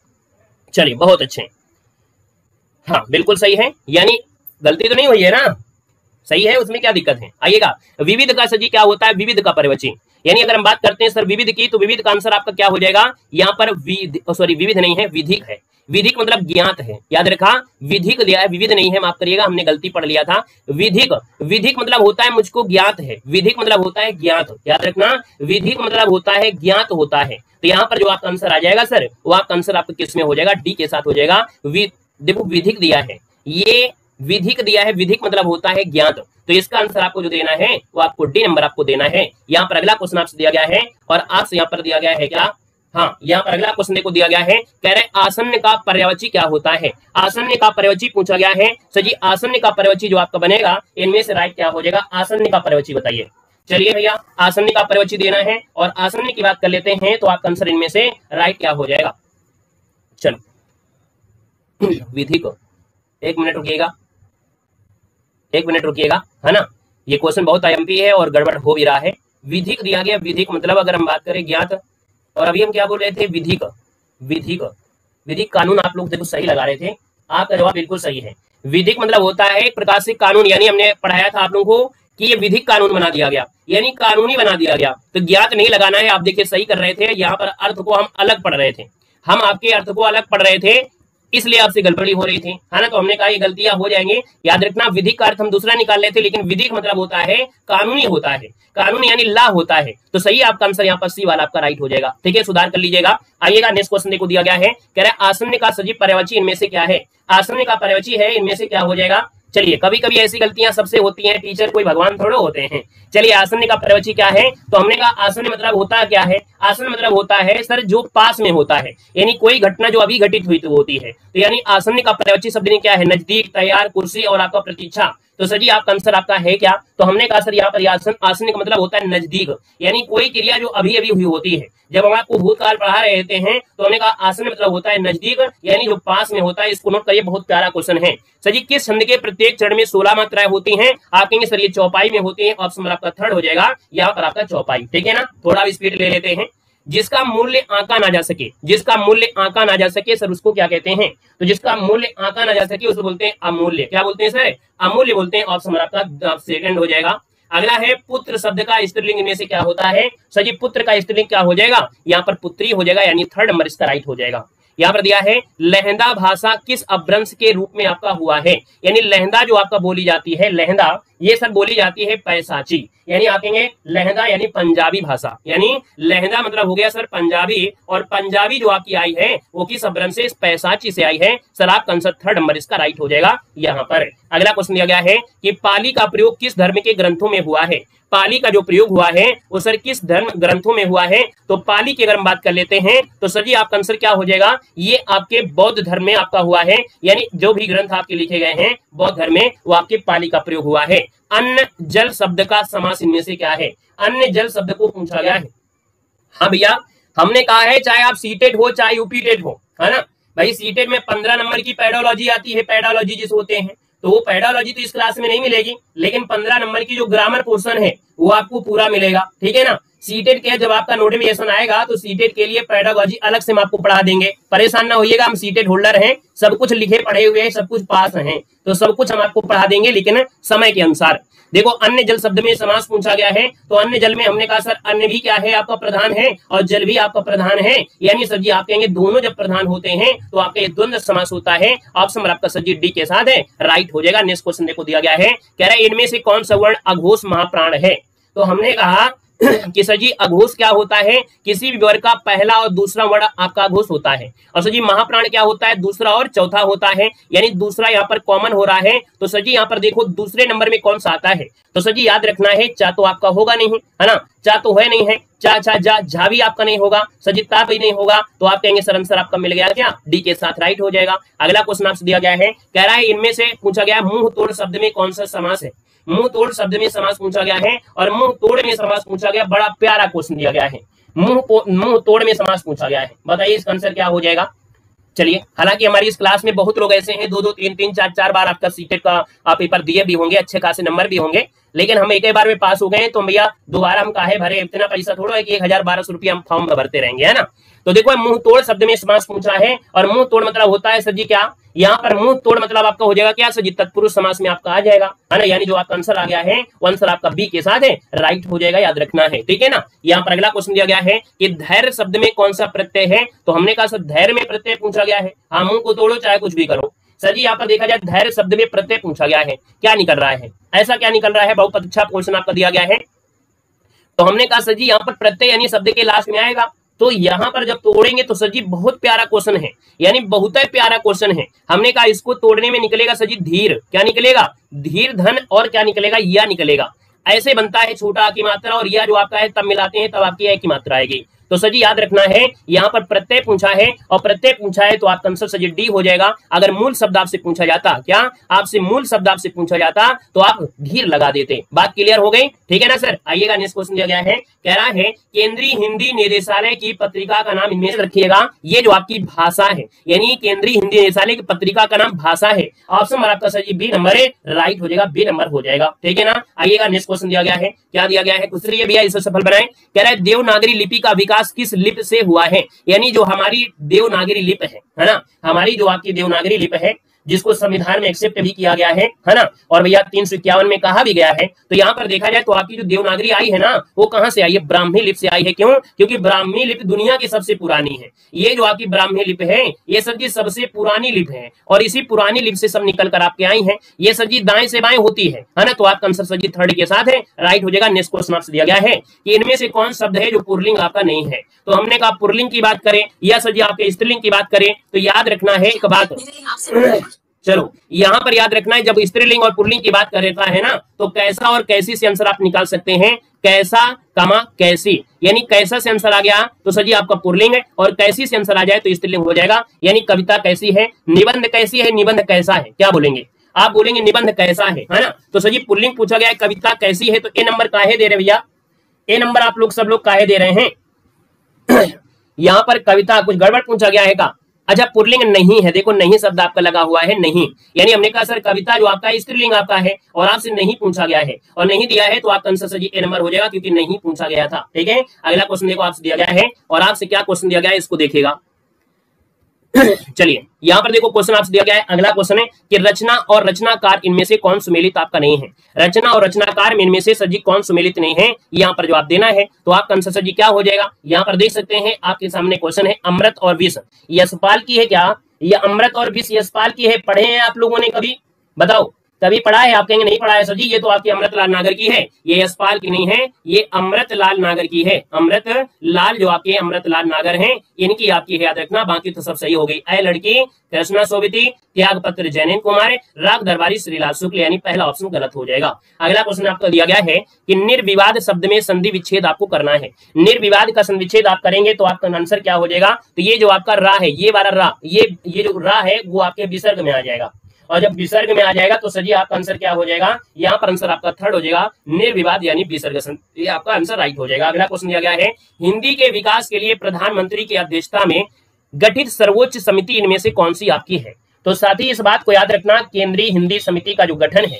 चलिए बहुत अच्छे, हाँ बिल्कुल सही है, यानी गलती तो नहीं हुई है ना, सही है, उसमें क्या दिक्कत है। आइएगा विविध का सजी क्या होता है, विविध का पर्यायवाची, यानी अगर हम बात करते हैं सर विविध की, तो विविध का आंसर आपका क्या हो जाएगा, यहाँ पर विविध नहीं है, विधिक है। विधिक मतलब ज्ञात है, याद रखा, विधिक दिया है, विविध नहीं है, माफ करिएगा हमने गलती पढ़ लिया था। विधिक, विधिक मतलब होता है मुझको ज्ञात है, विधिक मतलब होता है ज्ञात, याद रखना, विधिक मतलब होता है ज्ञात होता है। तो यहाँ पर जो आपका आंसर आ जाएगा सर, वो आपका आंसर आपका किस में हो जाएगा, डी के साथ हो जाएगा। देखो विधिक दिया है, ये विधिक दिया है, विधिक मतलब होता है ज्ञात, तो इसका आंसर आपको जो देना है वो आपको डी नंबर आपको देना है। यहाँ पर अगला क्वेश्चन आपसे दिया गया है, और आपसे यहाँ पर दिया गया है क्या, हाँ यहाँ पर अगला क्वेश्चन देखो दिया गया है, कह रहे आसन्न का पर्यायवाची क्या होता है। आसन्न का पर्यायवाची पूछा गया है। सर जी आसन्न का पर्यायवाची जो आपका बनेगा, इनमें से राइट क्या हो जाएगा, आसन्न का पर्यायवाची बताइए। चलिए भैया आसन्न का पर्यायवाची देना है, और आसन्न की बात कर लेते हैं, तो आपका आंसर इनमें से राइट क्या हो जाएगा। चलो विधिक, एक मिनट रुकिएगा, एक मिनट रुकिएगा, है ना, ये क्वेश्चन बहुत आईएमपी है और गड़बड़ हो भी रहा है। विधिक दिया गया, विधिक मतलब अगर हम बात करें ज्ञात, और अभी हम क्या बोल रहे थे, विधिक, विधिक, विधिक कानून आप लोग देखो सही लगा रहे थे, आपका जवाब बिल्कुल सही है। विधिक मतलब होता है एक प्रकार से कानून, यानी हमने पढ़ाया था आप लोगों को कि ये विधिक कानून बना दिया गया, यानी कानूनी बना दिया गया। तो ज्ञात नहीं लगाना है, आप देखिए सही कर रहे थे, यहाँ पर अर्थ को हम अलग पढ़ रहे थे, हम आपके अर्थ को अलग पढ़ रहे थे, इसलिए आपसे गड़बड़ी हो रही थी, है ना। तो हमने कहा ये गलतियां हो जाएंगी, याद रखना विधिक का अर्थ हम दूसरा निकाल लेते, लेकिन विधिक मतलब होता है कानूनी होता है, कानूनी यानी लॉ होता है। तो सही आपका आंसर यहाँ पर सी वाला आपका राइट हो जाएगा, ठीक है, सुधार कर लीजिएगा। आइएगा नेक्स्ट क्वेश्चन देखो दिया गया है, कह रहे आसन्न का सजीव पर्यायवाची इनमें से क्या है। आसन्न का पर्यायवाची है, इनमें से क्या हो जाएगा। चलिए कभी कभी ऐसी गलतियां सबसे होती हैं, टीचर कोई भगवान थोड़े होते हैं। चलिए आसन्न का पर्यायवाची क्या है, तो हमने कहा आसन्न मतलब होता क्या है, आसन्न मतलब होता है सर जो पास में होता है, यानी कोई घटना जो अभी घटित हुई तो होती है। तो यानी आसन्न का पर्यायवाची शब्द क्या है, नजदीक, तैयार, कुर्सी और आपका प्रतीक्षा। तो सर जी आपका आंसर आपका है क्या, तो हमने कहा सर यहाँ पर आसन्न का मतलब होता है नजदीक, यानी कोई क्रिया जो अभी अभी हुई होती है। जब हम आपको भूतकाल पढ़ा रहे हैं तो हमने कहा आसन्न मतलब होता है नजदीक, यानी जो पास में होता है। इसको नोट करिए, बहुत प्यारा क्वेश्चन है। सर जी किस छंद के प्रत्येक चरण में 16 मात्राएं होती हैं, आप कहेंगे सर ये चौपाई में होती है, ऑप्शन आपका थर्ड हो जाएगा, यहाँ पर आपका चौपाई, ठीक है ना। थोड़ा भी स्पीड ले लेते हैं। जिसका मूल्य आंका ना जा सके, जिसका मूल्य आंका ना जा सके सर उसको क्या कहते हैं, तो जिसका मूल्य आंका ना जा सके उसको बोलते हैं अमूल्य। क्या बोलते हैं सर, अमूल्य बोलते हैं, ऑप्शन आपका सेकंड हो जाएगा। अगला है पुत्र शब्द का स्त्रीलिंग में से क्या होता है। सर जी पुत्र का स्त्रीलिंग क्या हो जाएगा, यहाँ पर पुत्री हो जाएगा, यानी थर्ड नंबर इसका राइट हो जाएगा। यहाँ पर दिया है लहंदा भाषा किस अपभ्रंश के रूप में आपका हुआ है, यानी लहंदा जो आपका बोली जाती है, लहंदा ये सर बोली जाती है पैसाची, यानी आप कहेंगे लहंदा यानी पंजाबी भाषा, यानी लहंदा मतलब हो गया सर पंजाबी, और पंजाबी जो आपकी आई है वो किस अपभ्रंश से, पैसाची से आई है। सर आपका आंसर थर्ड नंबर इसका राइट हो जाएगा यहाँ पर। अगला क्वेश्चन दिया गया है कि पाली का प्रयोग किस धर्म के ग्रंथों में हुआ है। पाली का जो प्रयोग हुआ है वो सर किस धर्म ग्रंथों में हुआ है, तो पाली की अगर हम बात कर लेते हैं तो सर जी आपका आंसर क्या हो जाएगा, ये आपके बौद्ध धर्म में आपका हुआ है, यानी जो भी ग्रंथ आपके लिखे गए हैं बौद्ध धर्म में वो आपके पाली का प्रयोग हुआ है। अन्न जल शब्द का समास इनमें से क्या है, अन्य जल शब्द को पूछा गया है। हाँ भैया हमने कहा है चाहे आप सीटेट हो चाहे यूपीटेट हो, है ना भाई, सीटेट में 15 नंबर की पेडोलॉजी आती है, पेडोलॉजी जिस होते हैं, तो वो पेडोलॉजी तो इस क्लास में नहीं मिलेगी, लेकिन 15 नंबर की जो ग्रामर पोर्शन है वो आपको पूरा मिलेगा, ठीक है ना। सीटेट के जब आपका नोटिफिकेशन आएगा तो सीटेट के लिए पेडागोजी अलग से हम आपको पढ़ा देंगे, परेशान ना होइएगा, हम सीटेट होल्डर हैं, सब कुछ लिखे पढ़े हुए हैं, सब कुछ पास हैं, तो सब कुछ हम आपको पढ़ा देंगे, लेकिन समय के अनुसार। देखो अन्य जल शब्द में समास पूछा गया है, तो अन्य जल में हमने कहा सर अन्य भी क्या है आपका प्रधान है और जल भी आपका प्रधान है, यानी सर जी आप कहेंगे दोनों जब प्रधान होते हैं तो आपका ये द्वंद्व समास होता है। ऑप्शन आपका सर जी डी के साथ है, राइट हो जाएगा। नेक्स्ट क्वेश्चन देखो दिया गया है, कह रहा है इनमें से कौन सा वर्ण अघोष महाप्राण है, तो हमने कहा कि सर जी अघोष क्या होता है, किसी भी वर्ग का पहला और दूसरा वर्ण आपका अघोष होता है, और सर जी महाप्राण क्या होता है, दूसरा और चौथा होता है, यानी दूसरा यहाँ पर कॉमन हो रहा है। तो सर जी यहाँ पर देखो दूसरे नंबर में कौन सा आता है, तो सर जी याद रखना है चा तो आपका होगा नहीं, है ना, चा तो है नहीं है, चा छा जा झा भी आपका नहीं होगा, सर जी ता भी नहीं होगा, तो आप कहेंगे सर आंसर आपका मिल गया क्या, डी के साथ राइट हो जाएगा। अगला क्वेश्चन आपसे दिया गया है, कह रहा है इनमें से पूछा गया मुंह तोड़ शब्द में कौन सा समास है, मुंह तोड़ शब्द में समास पूछा गया है, और मुंह तोड़ में समास पूछा गया, बड़ा प्यारा क्वेश्चन दिया गया है, मुंह तोड़ में समास पूछा गया है, बताइए इसका आंसर क्या हो जाएगा। चलिए हालांकि हमारी इस क्लास में बहुत लोग ऐसे हैं 2-2 3-3 4-4 बार आपका सीटेट का आप पेपर दिए भी होंगे, अच्छे खासे नंबर भी होंगे, लेकिन हम एक ही बार में पास हो गए, तो भैया दोबारा हम काहे भरे, इतना पैसा थोड़ा है कि 1000-1200 रुपया हम फॉर्म में भरते रहेंगे, है ना। तो देखो मुंह तोड़ शब्द में समास पूछा है, और मुंह तोड़ मतलब होता है सर जी क्या, यहाँ पर मुंह तोड़ मतलब आपका हो जाएगा क्या सर जी, तत्पुरुष समास में आपका आ जाएगा, है ना। यानी जो आपका आंसर आ गया है वो आंसर आपका बी के साथ है, राइट हो जाएगा, याद रखना है, ठीक है ना। यहाँ पर अगला क्वेश्चन दिया गया है कि धैर्य शब्द में कौन सा प्रत्यय है, तो हमने कहा सर धैर्य में प्रत्यय पूछा गया है। हाँ, मुंह को तोड़ो चाहे कुछ भी करो। सर जी यहाँ पर देखा जाए धैर्य शब्द में प्रत्यय पूछा गया है, क्या निकल रहा है, ऐसा क्या निकल रहा है, बहुत अच्छा क्वेश्चन आपका दिया गया है। तो हमने कहा सर जी यहाँ पर प्रत्यय यानी शब्द के लास्ट में आएगा, तो यहाँ पर जब तोड़ेंगे तो सर जी बहुत प्यारा क्वेश्चन है, यानी बहुत ही प्यारा क्वेश्चन है। हमने कहा इसको तोड़ने में निकलेगा सर जी धीर, क्या निकलेगा, धीर धन, और क्या निकलेगा, या निकलेगा। ऐसे बनता है छोटा की मात्रा और या जो आपका है तब मिलाते हैं तब आपकी की मात्रा आएगी। तो सर जी याद रखना है यहाँ पर प्रत्यय पूछा है, और प्रत्यय पूछा है तो आपका आंसर सर जी डी हो जाएगा। अगर मूल शब्द आपसे पूछा जाता, क्या आपसे मूल शब्द आपसे पूछा जाता तो आप धीर लगा देते। बात क्लियर हो गई, ठीक है ना सर। आइएगा नेक्स्ट क्वेश्चन दिया गया है, कह रहा है केंद्रीय हिंदी निदेशालय की पत्रिका का नाम इनमें से रखिएगा। ये जो आपकी भाषा है, यानी केंद्रीय हिंदी निदेशालय की पत्रिका का नाम भाषा है। ऑप्शन नंबर आपका सर जी बी नंबर है, राइट हो जाएगा, बी नंबर हो जाएगा, ठीक है ना। आइएगा नेक्स्ट क्वेश्चन दिया गया है, क्या दिया गया है, कुछ भैया इसे सफल बनाए। कह रहा है देवनागरी लिपि का विकास किस लिपि से हुआ है, यानी जो हमारी देवनागरी लिपि है ना, हमारी जो आपकी देवनागरी लिपि है जिसको संविधान में एक्सेप्ट भी किया गया है ना, और भैया 351 में कहा भी गया है। तो यहाँ पर देखा जाए तो आपकी जो देवनागरी आई है ना, वो कहां से आई है, ब्राह्मी लिपि से आई है। क्यों, क्योंकि ब्राह्मी लिपि दुनिया की सबसे पुरानी है। ये जो आपकी ब्राह्मी लिपि है ये सर जी सबसे पुरानी लिपि है, और इसी पुरानी लिपि से सब निकल कर आपके आई है। ये सर जी दाएं से बाएं होती है ना, तो आपका आंसर सर जी थर्ड के साथ है, राइट हो जाएगा। नेक्स्ट क्वेश्चन आपसे दिया गया है कि इनमें से कौन शब्द है जो पुरलिंग आपका नहीं है। तो हमने कहा पुरलिंग की बात करें या सर जी आपके स्त्रीलिंग की बात करें, तो याद रखना है एक बात, चलो यहाँ पर याद रखना है, जब स्त्रीलिंग और पुल्लिंग की बात कर रहा है ना, तो कैसा और कैसी से आंसर आप निकाल सकते हैं। कैसा कामा कैसी, यानी कैसा से आंसर आ गया तो सर जी आपका पुल्लिंग है, और कैसी से आंसर आ जाए तो स्त्रीलिंग हो जाएगा। यानी कविता कैसी है, निबंध कैसी है, निबंध कैसा है, क्या बोलेंगे आप, बोलेंगे निबंध कैसा है ना। तो सर जी पुल्लिंग पूछा गया है, कविता कैसी है, तो ए नंबर काहे दे रहे भैया, ए नंबर आप लोग सब लोग काहे दे रहे हैं। यहाँ पर कविता कुछ गड़बड़ पूछा गया है का, अच्छा पुरलिंग नहीं है, देखो नहीं शब्द आपका लगा हुआ है, नहीं, यानी हमने कहा सर कविता जो आपका स्त्रीलिंग आपका है और आपसे नहीं पूछा गया है और नहीं दिया है, तो आपका आंसर सर जी ए नंबर हो जाएगा, क्योंकि नहीं पूछा गया था, ठीक है। अगला क्वेश्चन देखो आपसे दिया गया है, और आपसे क्या क्वेश्चन दिया गया है इसको देखिएगा। चलिए यहाँ पर देखो क्वेश्चन आपसे दिया गया है, अगला क्वेश्चन है कि रचना और रचनाकार इनमें से कौन सुमेलित आपका नहीं है। रचना और रचनाकार इनमें से सर जी कौन सुमेलित नहीं है, यहाँ पर जवाब देना है। तो आपका आंसर सर जी क्या हो जाएगा, यहाँ पर देख सकते हैं आपके सामने क्वेश्चन है, अमृत और विष यशपाल की है क्या, यह अमृत और विष यशपाल की है, पढ़े हैं आप लोगों ने कभी, बताओ कभी पढ़ा है, आप कहेंगे नहीं पढ़ा है सर जी, ये तो आपकी अमृतलाल नागर की है, ये यशपाल की नहीं है, ये अमृतलाल नागर की है। अमृतलाल जो आपके अमृतलाल नागर हैं इनकी आपकी याद रखना, बाकी तो सब सही हो गई। ऐ लड़की कृष्णा सोविती, त्याग पत्र जैनेन्द्र कुमार, राग दरबारी श्रीलाल शुक्ल, यानी पहला ऑप्शन गलत हो जाएगा। अगला क्वेश्चन आपको दिया गया है कि निर्विवाद शब्द में संधि विच्छेद आपको करना है। निर्विवाद का संधि विच्छेद आप करेंगे तो आपका आंसर क्या हो जाएगा, तो ये जो आपका रा है, ये वाला रा, ये जो रा है वो आपके विसर्ग में आ जाएगा, और जब विसर्ग में आ जाएगा तो सर जी आपका आंसर क्या हो जाएगा, यहाँ पर आंसर आपका थर्ड हो जाएगा, निर्विवाद यानी विसर्ग, ये आपका आंसर राइट हो जाएगा। अगला क्वेश्चन दिया गया है, हिंदी के विकास के लिए प्रधानमंत्री की अध्यक्षता में गठित सर्वोच्च समिति इनमें से कौन सी आपकी है। तो साथ ही इस बात को याद रखना, केंद्रीय हिंदी समिति का जो गठन है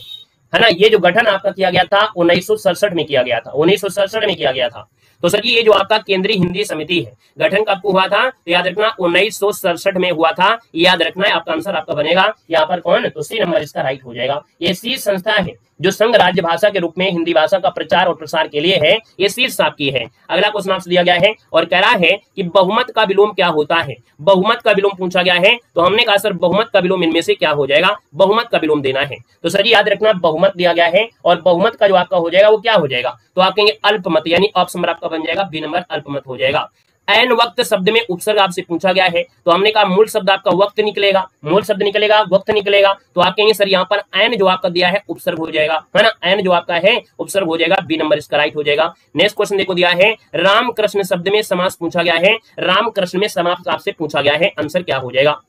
ना, ये जो गठन आपका किया गया था 1967 में किया गया था, 1967 में किया गया था। तो सर जी ये जो आपका केंद्रीय हिंदी समिति है गठन कब हुआ था, तो याद रखना 1967 में हुआ था, याद रखना है। आपका आंसर आपका बनेगा यहाँ पर कौन, तो सी नंबर इसका राइट हो जाएगा। ये शीर्ष संस्था है जो संघ राज्य भाषा के रूप में हिंदी भाषा का प्रचार और प्रसार के लिए है, ये शीर्ष आपकी है। अगला क्वेश्चन आपसे दिया गया है और कह रहा है कि बहुमत का विलोम क्या होता है। बहुमत का विलोम पूछा गया है, तो हमने कहा सर बहुमत का विलोम इनमें से क्या हो जाएगा, बहुमत का विलोम देना है। तो सर जी याद रखना बहुमत दिया गया है, और बहुमत का जो आपका हो जाएगा वो क्या हो जाएगा, तो आप कहेंगे अल्पमत, यानी ऑप्शन नंबर आपका बन जाएगा बी नंबर, अल्पमत हो जाएगा। ऐन वक्त शब्द में उपसर्ग आपसे पूछा गया है, तो हमने कहा मूल शब्द आपका वक्त निकलेगा, मूल शब्द निकलेगा, वक्त निकलेगा, तो आप कहेंगे सर यहाँ पर ऐन जो आपका दिया है उपसर्ग हो जाएगा, है ना, ऐन जो आपका है उपसर्ग हो जाएगा, बी नंबर इसका राइट हो जाएगा। नेक्स्ट क्वेश्चन देखो दिया है, राम कृष्ण शब्द में समास पूछा गया है, राम कृष्ण में समास आपसे पूछा गया है, आंसर क्या हो जाएगा।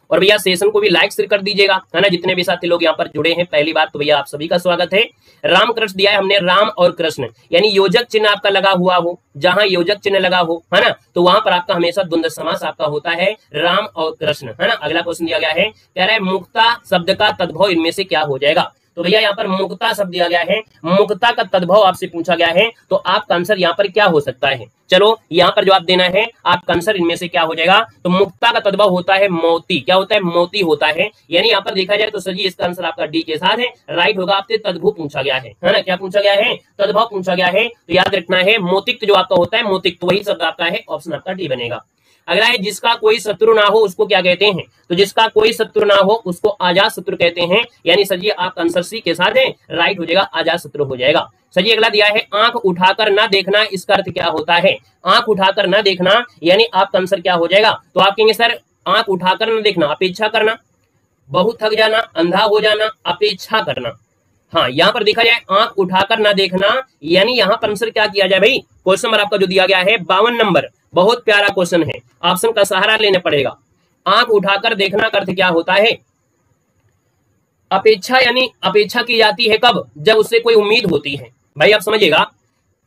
और भैया सेशन को भी लाइक शेयर कर दीजिएगा, है ना, जितने भी साथी लोग यहाँ पर जुड़े हैं पहली बार, तो भैया आप सभी का स्वागत है। राम कृष्ण दिया है हमने, राम और कृष्ण यानी योजक चिन्ह आपका लगा हुआ हो, जहां योजक चिन्ह लगा हो, है ना, तो वहां पर आपका हमेशा द्वंद्व समास आपका होता है, राम और कृष्ण, है ना। अगला क्वेश्चन दिया गया है, कह रहा है मुक्ता शब्द का तद्भव इनमें से क्या हो जाएगा। तो भैया यहाँ पर मुक्ता शब्द दिया गया है, मुक्ता का तद्भव आपसे पूछा गया है, तो आपका आंसर यहाँ पर क्या हो सकता है? चलो यहाँ पर जवाब देना है, आपका आंसर इनमें से क्या हो जाएगा? तो मुक्ता का तद्भव होता है मोती। क्या होता है? मोती होता है। यानी यहाँ पर देखा जाए तो सर जी इसका आंसर आपका डी के साथ है, राइट होगा। आपसे तद्भव पूछा गया है ना? क्या पूछा गया है? तद्भव पूछा गया है, तो याद रखना है मोतिक जो आपका होता है, मोतिक, तो वही शब्द आपका है, ऑप्शन आपका डी बनेगा। अगला है जिसका कोई शत्रु ना हो उसको क्या कहते हैं? तो जिसका कोई शत्रु ना हो उसको अजात शत्रु कहते हैं। यानी सर जी आपका आंसर सी के साथ है, राइट हो जाएगा, अजात शत्रु हो जाएगा। सर जी अगला दिया है आंख उठाकर ना देखना, इसका अर्थ क्या होता है? आंख उठाकर ना देखना यानी आपका आंसर क्या हो जाएगा? तो आप कहेंगे सर आंख उठाकर ना देखना, अपेक्षा करना, बहुत थक जाना, अंधा हो जाना, अपेक्षा करना। हाँ, यहाँ पर देखा जाए आंख उठाकर ना देखना यानी यहाँ पर आंसर क्या किया जाए भाई? क्वेश्चन नंबर आपका जो दिया गया है 52 नंबर, बहुत प्यारा क्वेश्चन है, ऑप्शन का सहारा लेना पड़ेगा। आंख उठाकर देखना का अर्थ क्या होता है? अपेक्षा, यानी अपेक्षा की जाती है कब? जब उससे कोई उम्मीद होती है। भाई आप समझिएगा,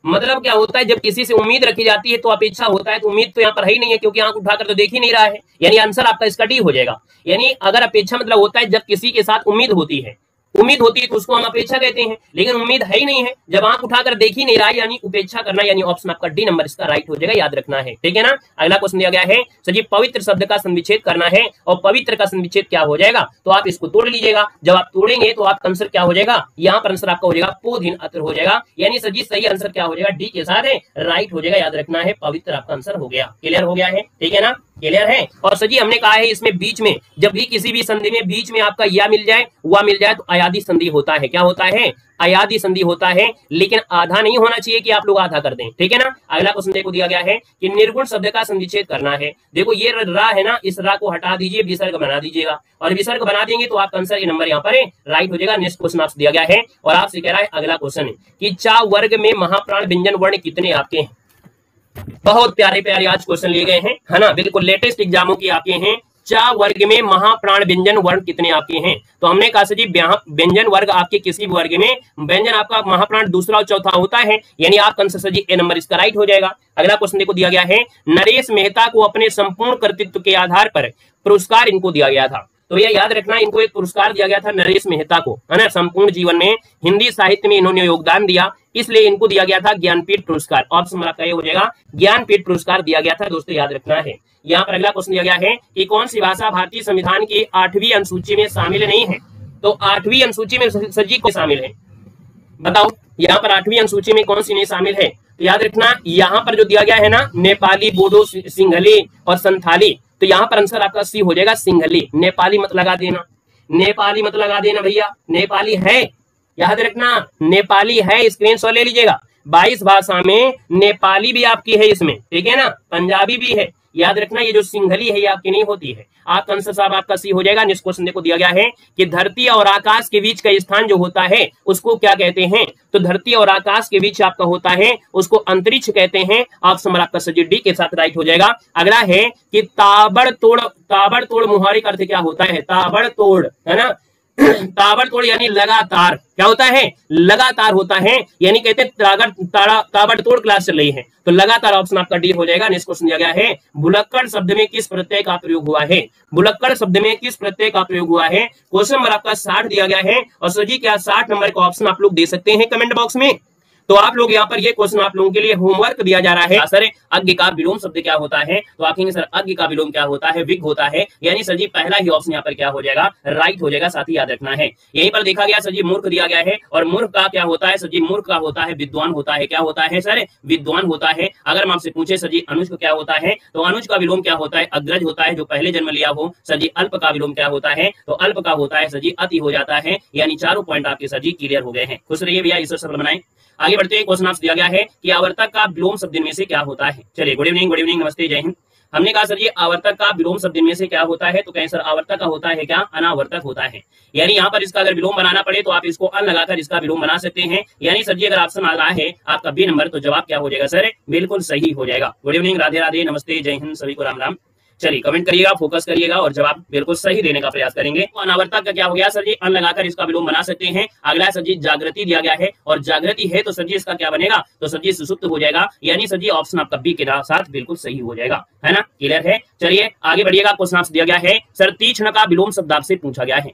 मतलब क्या होता है? जब किसी से उम्मीद रखी जाती है तो अपेक्षा होता है, तो उम्मीद तो यहाँ पर है ही नहीं है क्योंकि आंख उठाकर तो देख ही नहीं रहा है। यानी आंसर आपका इसका डी हो जाएगा। यानी अगर अपेक्षा मतलब होता है जब किसी के साथ उम्मीद होती है, उम्मीद होती है तो उसको हम अपेक्षा कहते हैं, लेकिन उम्मीद है ही नहीं है, जब आंख उठाकर देख ही नहीं रहा है यानी उपेक्षा करना, यानी ऑप्शन आपका डी नंबर इसका राइट हो जाएगा, याद रखना है, ठीक है ना। अगला क्वेश्चन दिया गया है सर जी पवित्र शब्द का संविच्छेद करना है, और पवित्र का संविच्छेद क्या हो जाएगा? तो आप इसको तोड़ लीजिएगा, जब आप तोड़ेंगे तो आपका आंसर क्या हो जाएगा? यहाँ पर आंसर आपका हो जाएगा पोधीन अत्र हो जाएगा। यानी सर जी सही आंसर क्या हो जाएगा? डी के साथ है, राइट हो जाएगा, याद रखना है, पवित्र आपका आंसर हो गया। क्लियर हो गया है, ठीक है ना, क्लियर है। और सर जी हमने कहा है इसमें बीच में, जब भी किसी भी संधि में बीच में आपका या मिल जाए, वा मिल जाए तो अयादी संधि होता है। क्या होता है? अयादी संधि होता है, लेकिन आधा नहीं होना चाहिए कि आप लोग आधा कर दें, ठीक है ना। अगला क्वेश्चन देखो दिया गया है कि निर्गुण शब्द का संविच्छेद करना है। देखो ये रा है ना, इस रा को हटा दीजिए, विसर्ग बना दीजिएगा, और विसर्ग बना देंगे तो आपका आंसर ये नंबर यहाँ पर है, राइट हो जाएगा। नेक्स्ट क्वेश्चन आपसे दिया गया है और आपसे कह रहा है अगला क्वेश्चन कि चा वर्ग में महाप्राण व्यंजन वर्ण कितने आपके हैं? बहुत प्यारे प्यारे आज क्वेश्चन लिए गए हैं, है ना, बिल्कुल लेटेस्ट एग्जामों की आपके हैं। चा वर्ग में महाप्राण व्यंजन वर्ण कितने आपके हैं? तो हमने कहा सर जी व्यंजन वर्ग आपके किसी भी वर्ग में व्यंजन आपका महाप्राण दूसरा और चौथा होता है, यानी आपका आंसर सर जी ए नंबर इसका राइट हो जाएगा। अगला क्वेश्चन देखो दिया गया है नरेश मेहता को अपने संपूर्ण कर्तृत्व के आधार पर पुरस्कार इनको दिया गया था। तो यह याद रखना, इनको एक पुरस्कार दिया गया था नरेश मेहता को, है ना। संपूर्ण जीवन में हिंदी साहित्य में इन्होंने योगदान दिया, इसलिए इनको दिया गया था ज्ञानपीठ पुरस्कार। ऑप्शन आपका ये हो जाएगा, ज्ञानपीठ पुरस्कार दिया गया था, दोस्तों याद रखना है। यहाँ पर अगला क्वेश्चन दिया गया है कि कौन सी भाषा भारतीय संविधान की 8वीं अनुसूची में शामिल नहीं है? तो 8वीं अनुसूची में सर जी कौन शामिल है? बताओ, यहाँ पर 8वीं अनुसूची में कौन सी नहीं शामिल है? तो याद रखना, यहाँ पर जो दिया गया है ना, नेपाली, बोडो, सिंहली और संथाली, तो यहाँ पर आंसर आपका सी हो जाएगा, सिंहली। नेपाली मत लगा देना, नेपाली मत लगा देना भैया, नेपाली है, याद रखना, नेपाली है, स्क्रीनशॉट ले लीजिएगा। 22 भाषा में नेपाली भी आपकी है इसमें, ठीक है ना, पंजाबी भी है, याद रखना। ये जो सिंहली है ये आपकी नहीं होती है। आपका आंसर साहब आपका सी हो जाएगा। नेक्स्ट क्वेश्चन देखो दिया गया है कि धरती और आकाश के बीच का स्थान जो होता है उसको क्या कहते हैं? तो धरती और आकाश के बीच आपका होता है उसको अंतरिक्ष कहते हैं। ऑप्शन आपका सजी डी के साथ राइट हो जाएगा। अगला है कि ताबड़तोड़ मुहावरे का अर्थ क्या होता है? ताबड़तोड़, है ना, ताबड़तोड़ यानी लगातार, क्या होता है? लगातार होता है, यानी कहते ताबड़तोड़ क्लास चल रही है, तो लगातार ऑप्शन आपका डी हो जाएगा। नेक्स्ट क्वेश्चन दिया गया है भुलक्कड़ शब्द में किस प्रत्यय का प्रयोग हुआ है? भुलक्कड़ शब्द में किस प्रत्यय का प्रयोग हुआ है? क्वेश्चन नंबर आपका 60 दिया गया है, और सर जी क्या 60 नंबर का ऑप्शन आप लोग दे सकते हैं कमेंट बॉक्स में? तो आप लोग यहाँ पर ये क्वेश्चन आप लोगों के लिए होमवर्क दिया जा रहा है। सर अज्ञ का विलोम शब्द क्या होता है? तो आप कहेंगे सर अज्ञ का विलोम क्या होता है? विग होता है, यानी सर जी पहला ही ऑप्शन यहाँ पर क्या हो जाएगा? राइट हो जाएगा। साथ ही याद रखना है, यहीं पर देखा गया सर जी मूर्ख दिया गया है, और मूर्ख का क्या होता है? सर जी मूर्ख का होता है विद्वान होता है। क्या होता है सर? विद्वान होता है। अगर हम आपसे पूछे सर जी अनुज को क्या होता है, तो अनुज का विलोम क्या होता है? अग्रज होता है, जो पहले जन्म लिया हो। सर जी अल्प का विलोम क्या होता है? तो अल्प का होता है सर जी अति हो जाता है। यानी चारों पॉइंट आपके सर जी क्लियर हो गए हैं। खुश रहिए भैया, ईश्वर सफल बनाए। आगे बढ़ते हैं, क्वेश्चन आपसे दिया गया है कि आवर्तक का विलोम शब्द में से क्या होता है? चलिए गुड इवनिंग, नमस्ते, जय हिंद। हमने कहा सर ये आवर्तक का विलोम शब्द में से क्या होता है? तो कहें सर आवर्तक का होता है क्या? अनावर्तक होता है। यानी यहाँ पर इसका अगर विलोम बनाना पड़े तो आप इसको अन लगाकर इसका विलोम बना सकते हैं। यानी सर जी अगर ऑप्शन आ रहा है आपका बी नंबर, तो जवाब क्या हो जाएगा सर? बिल्कुल सही हो जाएगा। गुड इवनिंग, राधे राधे, नमस्ते, जय हिंद, सभी को राम राम। चलिए कमेंट करिएगा, फोकस करिएगा और जवाब बिल्कुल सही देने का प्रयास करेंगे। तो अनावर्तक का क्या हो गया सर जी? अन लगाकर इसका विलोम बना सकते हैं। अगला सर जी जागृति दिया गया है, और जागृति है तो सर जी इसका क्या बनेगा? तो सर जी सुसुप्त हो जाएगा। यानी सर जी ऑप्शन आपका बी के साथ बिल्कुल सही हो जाएगा, है ना, क्लियर है। चलिए आगे बढ़िएगा। क्वेश्चन आपसे दिया गया है सर तीक्ष्ण का विलोम शब्द आपसे पूछा गया है।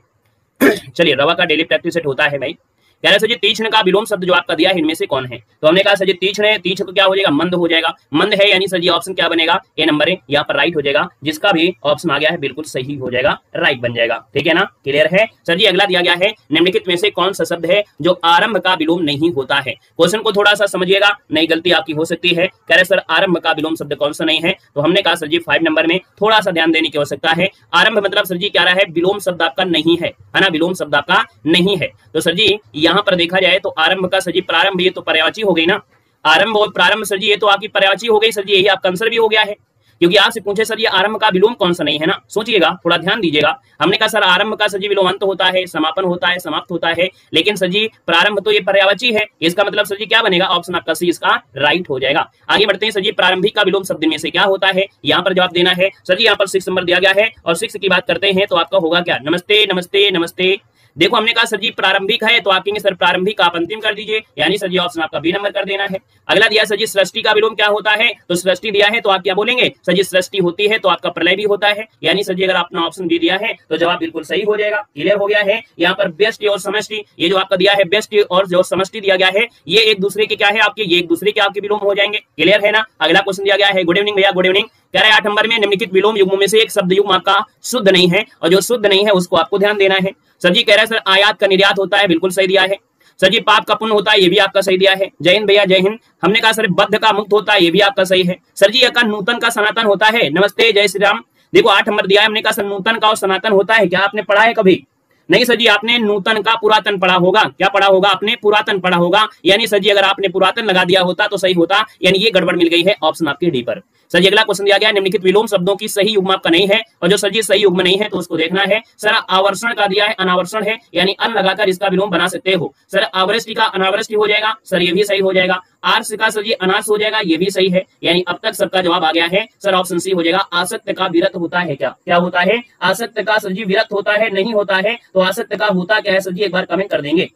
चलिए, रवा का डेली प्रैक्टिस सेट होता है भाई। कह रहे सर जी तीक्ष्ण का विलोम शब्द जो आपका दिया है इनमें से कौन है? तो हमने कहा सर जी तीक्ष्ण है, तीक्ष्ण तो क्या हो जाएगा, मंद हो जाएगा। मंद है यानी सर जी ऑप्शन क्या बनेगा, ए नंबर है, यहाँ पर राइट हो जाएगा। जिसका भी ऑप्शन आ गया है बिल्कुल सही हो जाएगा, राइट बन जाएगा। ठीक है ना, क्लियर है। सर जी अगला दिया गया है निम्नलिखित में से कौन सा शब्द है जो आरंभ का विलोम नहीं होता है? क्वेश्चन को थोड़ा सा समझिएगा, नहीं गलती आपकी हो सकती है। कह रहे सर आरंभ का विलोम शब्द कौन सा नहीं है? तो हमने कहा सर जी 5 नंबर में थोड़ा सा ध्यान देने की आवश्यकता है। आरंभ मतलब सर जी क्या रहा है, विलोम शब्द आपका नहीं है ना, विलोम शब्द आपका नहीं है। तो सर जी यहाँ पर देखा जाए तो आरंभ का सर जी प्रारंभ, ये तो पर्यायवाची हो गई ना। आरंभ और प्रारंभ सर जी ये तो आपकी पर्यायवाची हो गई सर जी, यही आपका आंसर भी हो गया है। क्योंकि आपसे पूछे सर ये आरंभ का विलोम कौन सा नहीं है ना, सोचिएगा, थोड़ा ध्यान दीजिएगा। हमने कहा सर आरंभ का सर जी विलोम अंत होता है, समापन होता है, समाप्त होता है, लेकिन सर जी प्रारंभ तो ये पर्यायवाची है। इसका मतलब सर जी क्या बनेगा, ऑप्शन आपका सी इसका राइट हो जाएगा। आगे बढ़ते हैं। सर जी प्रारंभिक का विलोम शब्द में से क्या होता है, यहाँ पर जवाब देना है। सर जी यहाँ पर 6 नंबर दिया गया है और 6 की बात करते हैं तो आपका होगा क्या, नमस्ते नमस्ते नमस्ते। देखो हमने कहा सर जी प्रारंभिक है तो आप कहेंगे सर प्रारंभिक आप अंतिम कर दीजिए, यानी सर जी ऑप्शन आपका बी नंबर कर देना है। अगला दिया सर जी सृष्टि का विलोम क्या होता है, तो सृष्टि दिया है तो आप क्या बोलेंगे, सर जी सृष्टि होती है तो आपका प्रलय भी होता है, यानी सर जी अगर आपने ऑप्शन बी दिया है तो जवाब बिल्कुल सही हो जाएगा। क्लियर हो गया है। यहाँ पर व्यष्टि और समष्टि, ये जो आपका दिया है व्यष्टि और जो समष्टि दिया गया है ये एक दूसरे के क्या है आपके, ये एक दूसरे के आपके विलोम हो जाएंगे। क्लियर है ना। अगला क्वेश्चन दिया गया है, गुड इवनिंग भैया, गुड इवनिंग। कह रहे हैं 8 नंबर में निम्नलिखित विलोम युग्मों में से एक शब्द युग्म आपका शुद्ध नहीं है, और जो शुद्ध नहीं है उसको आपको ध्यान देना है। सर जी कह रहे हैं सर आयात का निर्यात होता है, बिल्कुल सही दिया है। सर जी पाप का पुण्य होता है, ये भी आपका सही दिया है। जय हिंद भैया, जय हिंद। हमने कहा सर बद्ध का मुक्त होता है, ये भी आपका सही है। सर जी का नूतन का सनातन होता है, नमस्ते जय श्री राम। देखो 8 नंबर दिया है, हमने कहा सर नूतन का और सनातन होता है, क्या आपने पढ़ा है कभी? नहीं सर जी, आपने नूतन का पुरातन पढ़ा होगा। क्या पढ़ा होगा आपने? पुरातन पढ़ा होगा। यानी सर जी अगर आपने पुरातन लगा दिया होता तो सही होता, यानी ये गड़बड़ मिल गई है ऑप्शन आपके डी पर। सर जी अगला क्वेश्चन दिया गया, निम्नलिखित विलोम शब्दों की सही युग्म आपका नहीं है, और जो सर जी सही युग्म नहीं है तो उसको देखना है। सर आवर्षण का दिया है, अनावर्षण है, यानी अन लगाकर इसका विलोम बना सकते हो। सर आवृष्टि का अनावृष्टि हो जाएगा, सर ये भी सही हो जाएगा। आर्स का सर जी अनास हो जाएगा, ये भी सही है। यानी अब तक सबका जवाब आ गया है, सर ऑप्शन सी हो जाएगा। आसक्त का विरत होता है क्या? क्या होता है? आसक्त का सर जी विरत होता है, नहीं होता है। तो आसक्त का होता क्या है सर जी, एक बार कमेंट कर देंगे।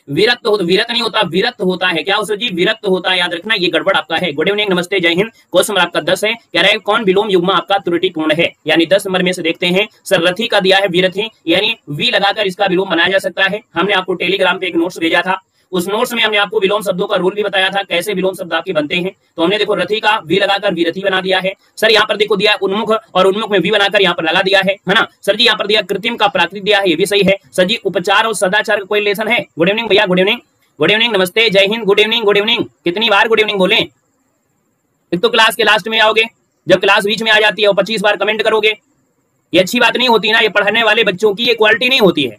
विरक्त हो, विरत नहीं होता, विरक्त होता है। क्या हो सर जी? विरक्त होता है, याद रखना, ये गड़बड़ आपका है। गुड इवनिंग, नमस्ते, जय हिंद। क्वेश्चन नंबर आपका 10 है। कह रहे हैं कौन विलोम युग्म आपका त्रुटिपूर्ण है, यानी 10 नंबर में से देखते हैं। सर रथी का दिया है विरथी, यानी वी लगाकर इसका विलोम बनाया जा सकता है। हमने आपको टेलीग्राम पे एक नोट्स भेजा था, उस नोट्स में हमने आपको विलोम शब्दों का रूल भी बताया था, कैसे विलोम शब्द आपके बनते हैं। तो हमने देखो रथी का वी लगाकर विरथी बना दिया है। सर यहाँ पर देखो दिया उन्मुख, और उन्मुख में वी बनाकर यहाँ पर लगा दिया है ना। सर जी यहाँ पर दिया कृत्रिम का प्राकृतिक दिया है, ये भी सही है। सर जी उपचार और सदाचार का कोई रिलेशन है? गुड इवनिंग भैया, गुड इवनिंग, गुड इवनिंग, नमस्ते, जय Hind, good evening, good evening. कितनी बार गुड इवनिंग बोले? एक तो क्लास के लास्ट में आओगे, जब क्लास बीच में आ जाती है और 25 बार कमेंट करोगे, ये अच्छी बात नहीं होती ना। ये पढ़ने वाले बच्चों की ये क्वालिटी नहीं होती है।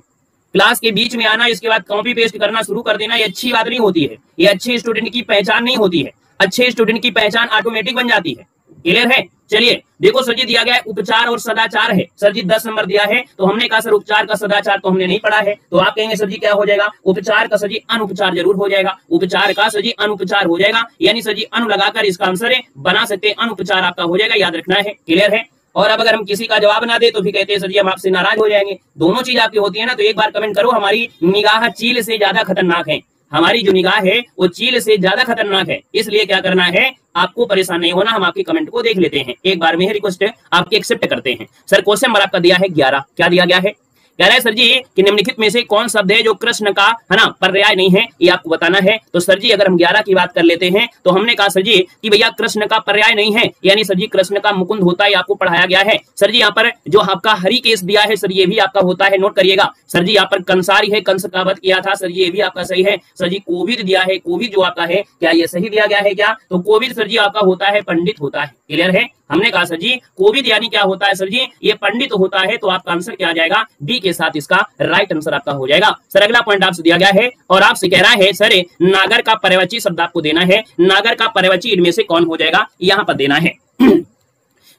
क्लास के बीच में आना, इसके बाद कॉपी पेस्ट करना शुरू कर देना, ये अच्छी बात नहीं होती है। ये अच्छे स्टूडेंट की पहचान नहीं होती है। अच्छे स्टूडेंट की पहचान ऑटोमेटिक बन जाती है। क्लियर है। चलिए देखो सर जी दिया गया है उपचार और सदाचार है। सर जी 10 नंबर दिया है, तो हमने कहा सर उपचार का सदाचार तो हमने नहीं पढ़ा है, तो आप कहेंगे सर जी क्या हो जाएगा, उपचार का सर जी अनुपचार जरूर हो जाएगा। उपचार का सर जी अनुपचार हो जाएगा, यानी सर जी अनु लगाकर इसका आंसर बना सकते हैं, अनुपचार आपका हो जाएगा, याद रखना है। क्लियर है। और अब अगर हम किसी का जवाब ना दे तो भी कहते हैं सर जी हम आपसे नाराज हो जाएंगे। दोनों चीज आपकी होती है ना। तो एक बार कमेंट करो, हमारी निगाह चील से ज्यादा खतरनाक है। हमारी जो निगाह है वो चील से ज्यादा खतरनाक है, इसलिए क्या करना है, आपको परेशान नहीं होना। हम आपके कमेंट को देख लेते हैं, एक बार में रिक्वेस्ट है आपकी एक्सेप्ट करते हैं। सर क्वेश्चन नंबर आपका दिया है 11। क्या दिया गया है? कह रहा है सर जी कि निम्नलिखित में से कौन शब्द है जो कृष्ण का है ना पर्याय नहीं है, ये आपको बताना है। तो सर जी अगर हम 11 की बात कर लेते हैं तो हमने कहा सर जी कि भैया कृष्ण का पर्याय नहीं है, यानी सर जी कृष्ण का मुकुंद होता है, आपको पढ़ाया गया है। सर जी यहाँ पर जो आपका हरि केस दिया है सर ये भी आपका होता है, नोट करिएगा। सर जी यहाँ पर कंसारी है, कंस का वध किया था, सर ये भी आपका सही है। सर जी कोविद दिया है, कोविद जो आपका है क्या ये सही दिया गया है क्या? तो कोविद सर जी आपका होता है पंडित होता है। क्लियर है। हमने कहा सर जी कोविद यानी क्या होता है सर जी, ये पंडित होता है, तो आपका आंसर क्या आ जाएगा, डी के साथ इसका राइट आंसर आपका हो जाएगा। सर अगला पॉइंट आपसे दिया गया है और आपसे कह रहा है सर नागर का पर्यायवाची शब्द आपको देना है। नागर का पर्यायवाची इनमें से कौन हो जाएगा, यहाँ पर देना है।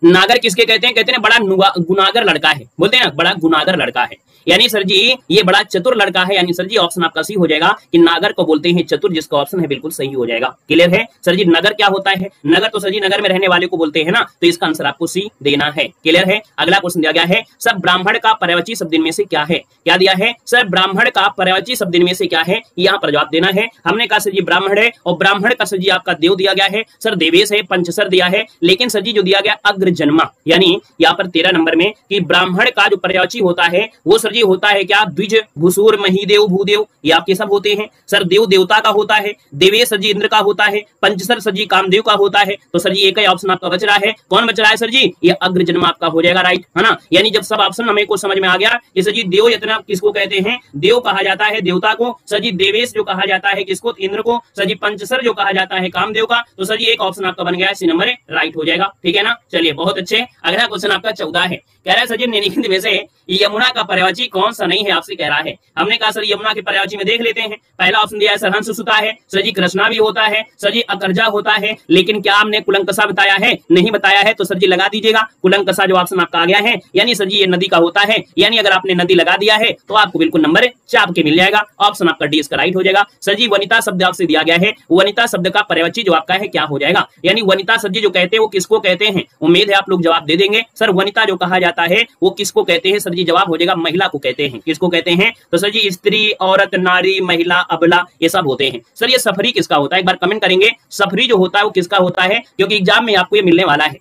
नागर किसके कहते हैं? कहते हैं बड़ा गुनागर लड़का है, बोलते हैं ना बड़ा गुनागर लड़का है, यानी सर जी ये बड़ा चतुर लड़का है, यानी सर जी ऑप्शन आपका सी हो जाएगा कि नागर को बोलते हैं चतुर, जिसका ऑप्शन है बिल्कुल सही हो जाएगा। क्लियर है। सर जी नगर क्या होता है? नगर तो सर जी नगर में रहने वाले को बोलते हैं ना, तो इसका आंसर आपको सी देना है। क्लियर है। अगला क्वेश्चन दिया गया है सर ब्राह्मण का पर्यायवाची शब्द इनमें से क्या है? क्या दिया है? सर ब्राह्मण का पर्यायवाची शब्द इनमें से क्या है, यहाँ पर जवाब देना है। हमने कहा सर जी ब्राह्मण है, और ब्राह्मण का सर जी आपका देव दिया गया है, सर देवेश है, पंचसर दिया है, लेकिन सर जी जो दिया गया अग्र जन्मा, यानी यहाँ पर 13 नंबर में कि ब्राह्मण का जो पर्यायवाची होता है वो सर जी होता है क्या, द्विज, भूसूर, महीदेव, भूदेव, ये आपके सब होते हैं। सर देव देवता का होता है, देवेश सर जी इंद्र का होता है, पंचसर सर जी कामदेव का होता है। तो सर जी एक ही ऑप्शन आपका बच रहा है, कौन बच रहा है सर जी, ये अग्र जन्म आपका हो जाएगा, राइट है ना। यानी जब सब ऑप्शन हमें को समझ में आ गया, सर जी देव यतना किसको कहते हैं, देव कहा जाता है देवता को, सर जी देवेश जो कहा जाता है किसको, इंद्र को, सर जी पंचसर जो कहा जाता है कामदेव का। तो सर जी एक ऑप्शन आपका बन गया है, सी नंबर राइट हो जाएगा, ठीक है ना। चलिए बहुत अच्छे। अगला क्वेश्चन आपका 14 है, कह रहा है सर जी निम्नलिखित में से यमुना का पर्यायवाची कौन सा नहीं है, आपसे कह रहा है। हमने कहा सर यमुना के पर्यायवाची में देख लेते हैं। पहला ऑप्शन दिया है सर हंससुता है, सर जी कृष्णा भी होता है, सर जी अकर्जा होता है, लेकिन क्या हमने कुलंकसा बताया है, नहीं बताया है। तो सर जी लगा दीजिएगा कुलंकसा जो ऑप्शन आपका आ गया है, यानी सर जी ये नदी का होता है, यानी अगर आपने नदी लगा दिया है तो आपको बिल्कुल नंबर चाप के मिल जाएगा, ऑप्शन आपका डी इसका राइट हो जाएगा। सर जी वनिता शब्द आपसे दिया गया है, वनिता शब्द का पर्यायवाची जो आपका है क्या हो जाएगा, यानी वनिता सर जी जो कहते हैं वो किसको कहते हैं, उम्मीद है आप लोग जवाब दे देंगे। सर वनिता जो कहा जाता है वो किसको कहते हैं, सर जी जवाब हो जाएगा महिला को कहते हैं। किसको कहते हैं, तो सर जी स्त्री, औरत, नारी, महिला, अबला, ये सब होते हैं। सर ये सफरी किसका होता है, एक बार कमेंट करेंगे सफरी जो होता है वो किसका होता है, क्योंकि एग्जाम में आपको ये मिलने वाला है।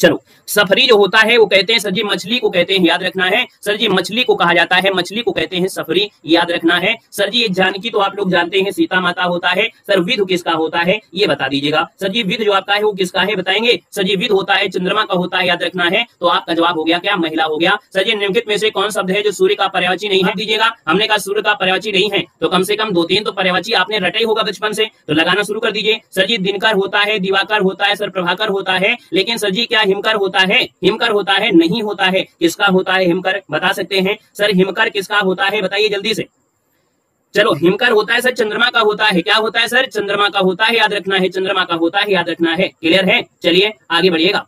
चलो सफरी जो होता है वो कहते हैं सर जी मछली को कहते हैं, याद रखना है। सर जी मछली को कहा जाता है, मछली को कहते हैं सफरी, याद रखना है। सर जी ये जानकी तो आप लोग जानते हैं सीता माता होता है। सर विध किसका होता है ये बता दीजिएगा। सर जी विध जो आपका है वो किसका है बताएंगे। सर जी विध होता है चंद्रमा का होता है, याद रखना है। तो आपका जवाब हो गया क्या, महिला हो गया। सर जी निम्नलिखित में से कौन शब्द है जो सूर्य का पर्यायवाची नहीं है, दीजिएगा। हमने कहा सूर्य का पर्यायवाची नहीं है तो कम से कम 2-3 तो पर्यायवाची आपने रटे होगा बचपन से, तो लगाना शुरू कर दीजिए। सर जी दिनकर होता है, दिवाकर होता है, सर प्रभाकर होता है, लेकिन सर जी क्या हिमकर होता है, हिमकर होता है, नहीं होता है। किसका होता है हिमकर, बता सकते हैं सर हिमकर किसका होता है, बताइए जल्दी से। चलो हिमकर होता है सर चंद्रमा का होता है, क्या होता है सर चंद्रमा का होता है, याद रखना है, चंद्रमा का होता है, याद रखना है। क्लियर है, चलिए आगे बढ़िएगा।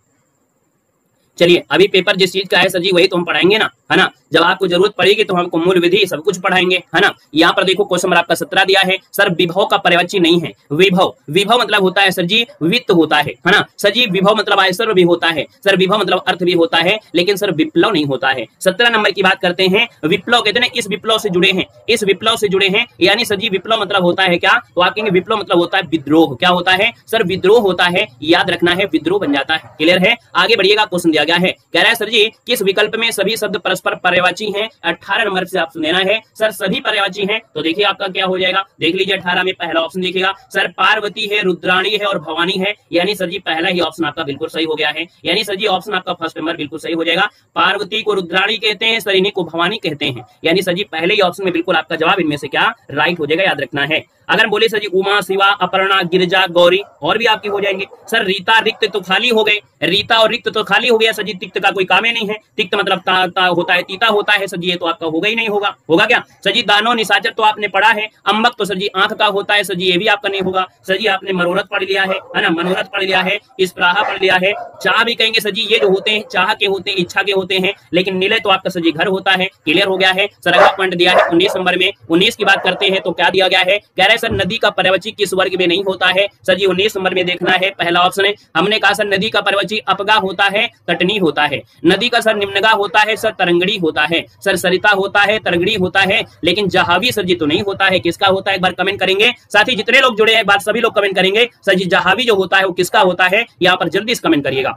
चलिए अभी पेपर जिस चीज का है सर जी वही तो हम पढ़ाएंगे ना, है ना। जब आपको जरूरत पड़ेगी तो हमको मूल विधि सब कुछ पढ़ाएंगे, है ना। यहाँ पर देखो क्वेश्चन नंबर आपका 17 दिया है, सर विभव का पर्यायवाची नहीं है। विभव, विभव मतलब होता है सर जी वित्त होता है ना। सर जी विभव मतलब ऐश्वर्य भी होता है, सर विभव मतलब अर्थ भी होता है, लेकिन सर विप्लव नहीं होता है। 17 नंबर की बात करते हैं, विप्लव कहते हैं इस विप्लव से जुड़े हैं, इस विप्लव से जुड़े हैं, यानी सर जी विप्लव मतलब होता है क्या, तो आप कहेंगे विप्लव मतलब होता है विद्रोह। क्या होता है सर, विद्रोह होता है, याद रखना है, विद्रोह बन जाता है। क्लियर है, आगे बढ़िएगा। क्वेश्चन दिया गया है, कह रहा है सर जी किस विकल्प में सभी शब्द परस्पर पर्यायवाची हैं। 18 नंबर से आप सुनेना है सर सभी पर्यायवाची हैं, तो देखिए आपका क्या हो जाएगा, देख लीजिए 18 में पहला ऑप्शन देखिएगा सर पार्वती है, रुद्राणी है और भवानी है, यानी सर जी पहला ही ऑप्शन आपका बिल्कुल सही हो गया है, यानी सर जी ऑप्शन आपका फर्स्ट नंबर बिल्कुल सही हो जाएगा। पार्वती को रुद्राणी कहते हैं, सर इन्हीं को भवानी कहते हैं, यानी सर जी पहले ही ऑप्शन में बिल्कुल आपका जवाब इनमें से क्या राइट हो जाएगा, याद रखना है। अगर बोले सर जी उमा, शिवा, अपर्णा, गिरिजा, गौरी और भी आपकी हो जाएंगे। सर रीता, रिक्त तो खाली हो गए, रीता और रिक्त तो खाली हो गया सर जी, तिक्त का कोई काम ही नहीं है। तिक्त मतलब ता होता है, तीता होता है सर जी, ये तो आपका होगा ही नहीं, होगा होगा क्या सर जी। दानो, निशाचर तो आपने पढ़ा है। अम्बक तो सर जी आंख का होता है सर जी, ये भी आपका नहीं होगा सर जी। आपने मनोरथ पढ़ लिया है ना, मनोरथ पढ़ लिया है, इस्प्राहा पढ़ लिया है। चाह भी कहेंगे सर जी, ये जो होते हैं चाह के होते हैं, इच्छा के होते हैं, लेकिन निलय तो आपका सर जी घर होता है। क्लियर हो गया है। सर अगला पॉइंट दिया है 19 नंबर में, 19 की बात करते हैं तो क्या दिया गया है, कह रहे हैं सर नदी का पर्यायवाची किस वर्ग में नहीं होता है। सर जी 19 नंबर में देखना है, पहला ऑप्शन है। हमने कहा सर नदी का पर्यायवाची अपगा होता है, तटनी होता है। नदी का सर निम्नगा होता है, सर तरंगड़ी होता है, सर सरिता होता है, तरंगड़ी होता है, लेकिन जहावी सर जी तो नहीं होता है। किसका होता है एक बार कमेंट करेंगे, साथ ही जितने लोग जुड़े हैं बात सभी लोग कमेंट करेंगे सर जी जहावी जो होता है वो किसका होता है, यहाँ पर जल्दी से कमेंट करिएगा।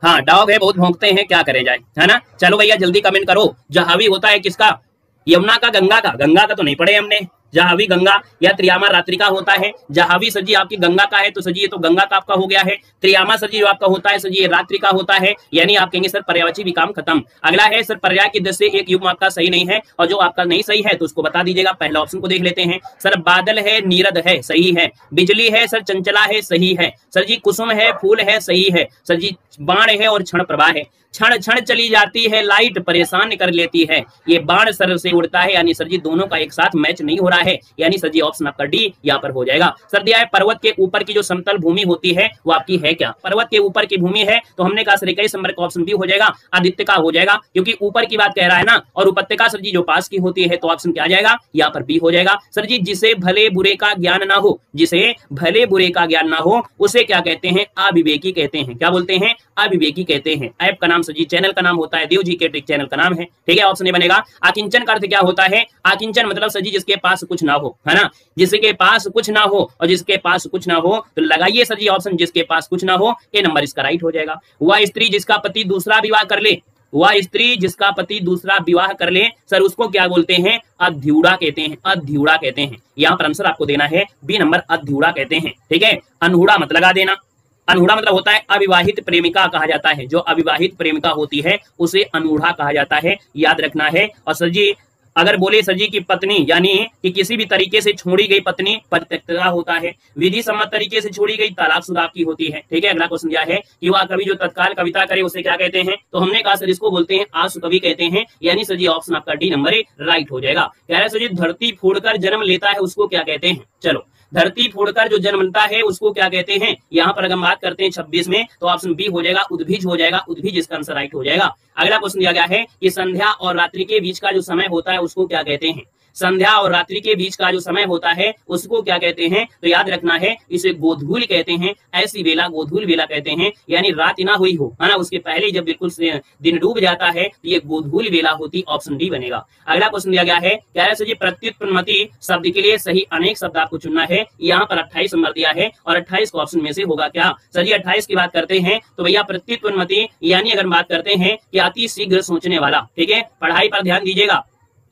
हाँ डॉग है, बहुत भौंकते हैं, क्या करे जाए, है ना। चलो भैया जल्दी कमेंट करो, जहावी होता है किसका, यमुना का, गंगा का। गंगा का तो नहीं पढ़े हमने, जहावी गंगा या त्रियामा रात्रि का होता है। जहावी सर जी आपकी गंगा का है, तो सर जी ये तो गंगा का आपका हो गया है। त्रियामा सर जी जो आपका होता है सर जी ये रात्रि का होता है, यानी आप कहेंगे सर पर्यायवाची भी काम खत्म। अगला है सर पर्याय की दृष्टि से एक युग्म आपका सही नहीं है, और जो आपका नहीं सही है तो उसको बता दीजिएगा। पहला ऑप्शन को देख लेते हैं सर, बादल है, नीरद है, सही है। बिजली है सर, चंचला है, सही है। सर जी कुसुम है, फूल है, सही है। सर जी बाण है और क्षण प्रभा है। क्षण क्षण चली जाती है लाइट, परेशान कर लेती है, ये बाण सर से उड़ता है, यानी सर जी दोनों का एक साथ मैच नहीं हो रहा है, यानी सर जी ऑप्शन आपका डी यहाँ पर हो जाएगा। सर दिया है पर्वत के ऊपर की जो समतल भूमि होती है वो आपकी है क्या, पर्वत के ऊपर की भूमि है, तो हमने कहा सर 21 नंबर का ऑप्शन बी हो जाएगा, आदित्य का हो जाएगा, क्योंकि ऊपर की बात कह रहा है ना, और उपत्यका सर जी जो पास की होती है, तो ऑप्शन क्या आ जाएगा, यहाँ पर बी हो जाएगा। सर जी जिसे भले बुरे का ज्ञान ना हो, जिसे भले बुरे का ज्ञान ना हो उसे क्या कहते हैं, अविवेकी कहते हैं। क्या बोलते हैं, अविवेकी कहते हैं। ऐप का नाम सर जी, चैनल का नाम होता है देव जी के ट्रिक चैनल का नाम है, ठीक है। ऑप्शन ए बनेगा। आकिंचन का अर्थ क्या होता है, आकिंचन मतलब सर जी जिसके पास कुछ ना हो, है ना, जिसके पास कुछ ना हो, और जिसके पास कुछ ना हो तो लगाइए सर जी ऑप्शन जिसके पास कुछ ना हो, ये नंबर इसका राइट हो जाएगा। वह स्त्री जिसका पति दूसरा विवाह कर ले, वह स्त्री जिसका पति दूसरा विवाह कर ले सर उसको क्या बोलते हैं, अध्युड़ा कहते हैं, अध्युड़ा कहते हैं। यहाँ पर आंसर आपको देना है बी नंबर, अध्युड़ा कहते हैं। ठीक है, अनहुड़ा मत लगा देना। अनहुड़ा मतलब होता है अविवाहित प्रेमिका कहा जाता है, जो अविवाहित प्रेमिका होती है उसे अनहुड़ा कहा जाता है, याद रखना है। और सर जी अगर बोले सर जी की पत्नी यानी कि किसी भी तरीके से छोड़ी गई पत्नी परित्यक्ता होता है, विधि सम्मत तरीके से छोड़ी गई तलाकशुदा की होती है। ठीक है, अगला क्वेश्चन दिया है कि वह कवि जो तत्काल कविता करे उसे क्या कहते हैं, तो हमने कहा सर इसको बोलते हैं आशु कवि कहते हैं, यानी सर जी ऑप्शन आपका डी नंबर राइट हो जाएगा। कह रहे सर जी धरती फोड़कर जन्म लेता है उसको क्या कहते हैं, चलो धरती फोड़कर जो जन्म लेता है उसको क्या कहते हैं। यहाँ पर अगर बात करते हैं 26 में तो ऑप्शन बी हो जाएगा, उद्भिज हो जाएगा, उद्भिज इसका आंसर राइट हो जाएगा। अगला क्वेश्चन दिया गया है कि संध्या और रात्रि के बीच का जो समय होता है उसको क्या कहते हैं, संध्या और रात्रि के बीच का जो समय होता है उसको क्या कहते हैं, तो याद रखना है इसे गोधूल कहते हैं, ऐसी वेला गोधूल वेला कहते हैं, यानी रात ना हुई हो, है ना, उसके पहले जब बिल्कुल दिन डूब जाता है ये गोधूल वेला होती, ऑप्शन डी बनेगा। अगला क्वेश्चन दिया गया है कह रहे जी प्रत्युत्पन्नमति शब्द के लिए सही अनेक शब्द आपको चुनना है। यहाँ पर 28 नंबर दिया है और 28 को ऑप्शन में से होगा क्या, सर जी 28 की बात करते हैं तो भैया प्रत्युत्पन्नमति यानी अगर बात करते हैं कि अति शीघ्र सोचने वाला। ठीक है, पढ़ाई पर ध्यान दीजिएगा,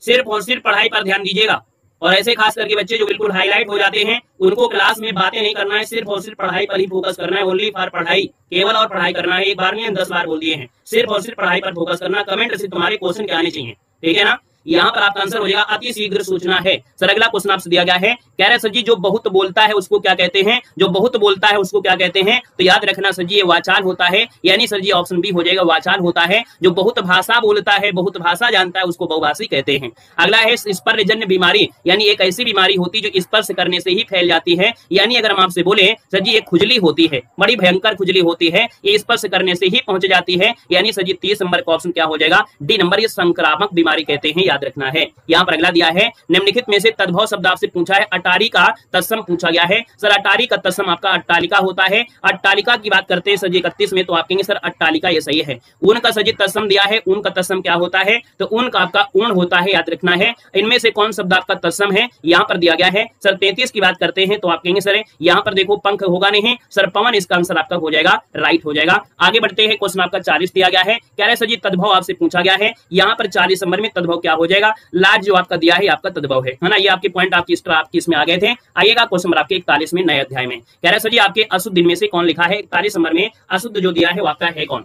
सिर्फ और सिर्फ पढ़ाई पर ध्यान दीजिएगा। और ऐसे खास करके बच्चे जो बिल्कुल हाईलाइट हो जाते हैं उनको क्लास में बातें नहीं करना है, सिर्फ और सिर्फ पढ़ाई पर ही फोकस करना है, ओनली फॉर पढ़ाई, केवल और पढ़ाई करना है। एक बार में 10 बार बोल दिए हैं, सिर्फ और सिर्फ पढ़ाई पर फोकस करना। कमेंट से तुम्हारे क्वेश्चन क्या आने चाहिए, ठीक है ना। यहाँ पर आपका आंसर हो जाएगा अति शीघ्र सूचना है। सर अगला क्वेश्चन आपसे दिया गया है कह रहे सर जी जो बहुत बोलता है उसको क्या कहते हैं, जो बहुत बोलता है उसको क्या कहते हैं, तो याद रखना सर जी ये वाचाल होता है, यानी सर जी ऑप्शन बी हो जाएगा, वाचाल होता है। जो बहुत भाषा बोलता है, बहुत भाषा जानता है उसको बहुभाषी कहते हैं। अगला है स्पर्शजन्य बीमारी, यानी एक ऐसी बीमारी होती है जो स्पर्श करने से ही फैल जाती है, यानी अगर हम आपसे बोले सर जी एक खुजली होती है, बड़ी भयंकर खुजली होती है, ये स्पर्श करने से ही पहुंच जाती है, यानी सर जी 30 नंबर का ऑप्शन क्या हो जाएगा, डी नंबर, ये संक्रामक बीमारी कहते हैं, याद रखना है। यहाँ पर अगला दिया है निम्नलिखित में से तद्भव शब्द आपसे पूछा है, अटारी का तत्सम पूछा गया है। सर अटारी का तत्सम आपका अट्टालिका होता है। अट्टालिका की बात करते हैं सर जी 31 में, तो आप कहेंगे सर अट्टालिका ये सही है। ऊन का सर जी तत्सम दिया है, ऊन का तत्सम क्या होता है, तो ऊन का आपका ऊन होता है, याद रखना है। इनमें से कौन शब्द आपका तत्सम है, यहाँ पर दिया गया है। सर 33 की बात करते हैं तो आप कहेंगे सर यहाँ पर देखो पंख होगा नहीं, सर पवन इसका आंसर आपका हो जाएगा, राइट हो जाएगा। आगे बढ़ते हैं, क्वेश्चन आपका 40 दिया गया है, कह रहे सर जी तद्भव आपसे पूछा गया है। यहाँ पर 40 नंबर में तद्भव क्या हो जाएगा, लाज जो आपका दिया है आपका तद्भव है ना। ये आपके पॉइंट आपकी इसमें आ गए थे। आइएगा क्वेश्चन नंबर आपके 41 में नए अध्याय में, कह रहे सर जी आपके अशुद्ध दिन में से कौन लिखा है। 41 नंबर में अशुद्ध जो दिया है वो आपका है कौन,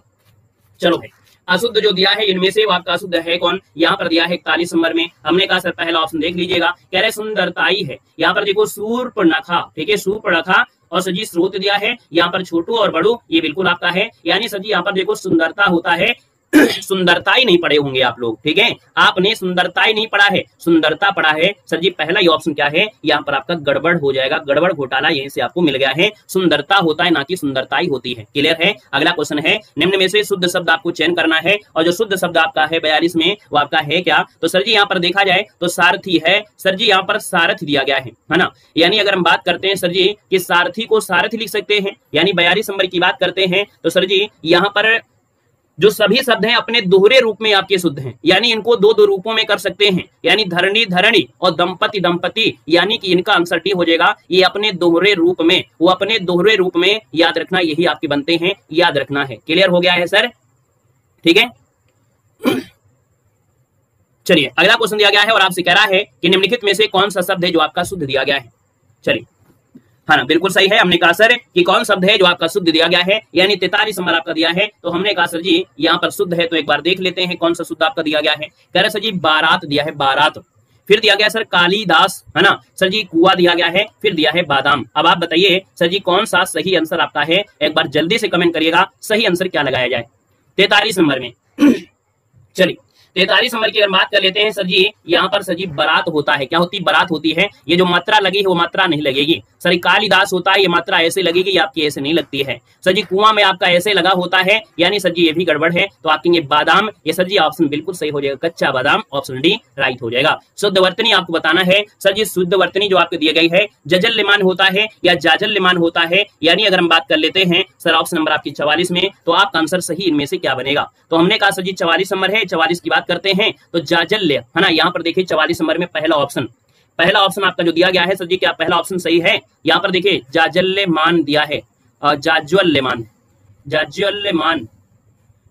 चलो भाई अशुद्ध जो दिया है इनमें से वो आपका अशुद्ध है कौन, यहाँ पर दिया है 41 नंबर में। हमने कहा सर पहला ऑप्शन देख लीजिएगा, कह रहे सुंदरताई है। यहाँ पर देखो शूर्पणखा, ठीक है शूर्पणखा, और सर जी स्रोत दिया है यहाँ पर छोटू और बड़ू, ये बिल्कुल आपका है, यानी सर जी यहाँ पर देखो सुंदरता होता है सुंदरता ही नहीं पढ़े होंगे आप लोग, ठीक है, आपने सुंदरता ही नहीं पढ़ा है, सुंदरता पढ़ा है। सर जी पहला ही ऑप्शन क्या है, यहाँ पर आपका गड़बड़ हो जाएगा, गड़बड़ घोटाला यहीं से आपको मिल गया है। सुंदरता होता है ना कि सुंदरता ही होती है, क्लियर है। अगला क्वेश्चन है निम्न में से शुद्ध शब्द आपको चयन करना है, और जो शुद्ध शब्द आपका है 42 में वो आपका है क्या, तो सर जी यहाँ पर देखा जाए तो सारथी है। सर जी यहाँ पर सारथ दिया गया है ना, यानी अगर हम बात करते हैं सर जी कि सारथी को सारथी लिख सकते हैं, यानी 42 नंबर की बात करते हैं तो सर जी यहाँ पर जो सभी शब्द हैं अपने दोहरे रूप में आपके शुद्ध हैं, यानी इनको दो दो रूपों में कर सकते हैं, यानी धरणी धरणी और दंपति दंपति, यानी कि इनका आंसर टी हो जाएगा, ये अपने दोहरे रूप में, वो अपने दोहरे रूप में, याद रखना यही आपके बनते हैं, याद रखना है। क्लियर हो गया है सर, ठीक है। चलिए अगला क्वेश्चन दिया गया है और आपसे कह रहा है कि निम्नलिखित में से कौन सा शब्द है जो आपका शुद्ध दिया गया है। चलिए हाँ ना, बिल्कुल सही है। हमने कहा सर कि कौन शब्द है जो आपका शुद्ध दिया गया है, यानी 43 नंबर आपका दिया है, तो हमने कहा सर जी यहाँ पर शुद्ध है, तो एक बार देख लेते हैं कौन सा शुद्ध आपका दिया गया है। कह रहे सर जी बारात दिया है, बारात। फिर दिया गया सर कालीदास, है ना, सर जी कुआ दिया गया है, फिर दिया है बादाम। अब आप बताइए सर जी कौन सा सही आंसर आपका है, एक बार जल्दी से कमेंट करिएगा, सही आंसर क्या लगाया जाए 43 नंबर में। चलिए 43 नंबर की अगर बात कर लेते हैं सर जी, यहाँ पर सर जी बारात होता है, क्या होती, बारात होती है। ये जो मात्रा लगी है वो मात्रा नहीं लगेगी। सर कालिदास होता है, ये मात्रा ऐसे लगेगी, आपकी ऐसे नहीं लगती है। सर जी कुआं में आपका ऐसे लगा होता है, यानी सर जी ये भी गड़बड़ है, तो आपके बादाम, ये सर जी ऑप्शन बिल्कुल सही हो जाएगा, कच्चा बादाम, ऑप्शन डी राइट हो जाएगा। शुद्ध वर्तनी आपको बताना है सर जी, शुद्ध वर्तनी जो आपको दी गई है जजल्यमान होता है या जाजल्यमान होता है, यानी अगर हम बात कर लेते हैं सर ऑप्शन नंबर आपकी 44 में, तो आपका आंसर सही इनमें से क्या बनेगा। तो हमने कहा सर जी 44 नंबर है, 44 की बात करते हैं तो जाजल्य, है ना, यहाँ पर देखिए 44 नंबर में पहला ऑप्शन, पहला ऑप्शन आपका जो दिया गया है सर जी, क्या पहला ऑप्शन सही है? यहाँ पर देखिए जाज्वल्यमान दिया है, जाज्वल्यमान, जाज्वल्यमान।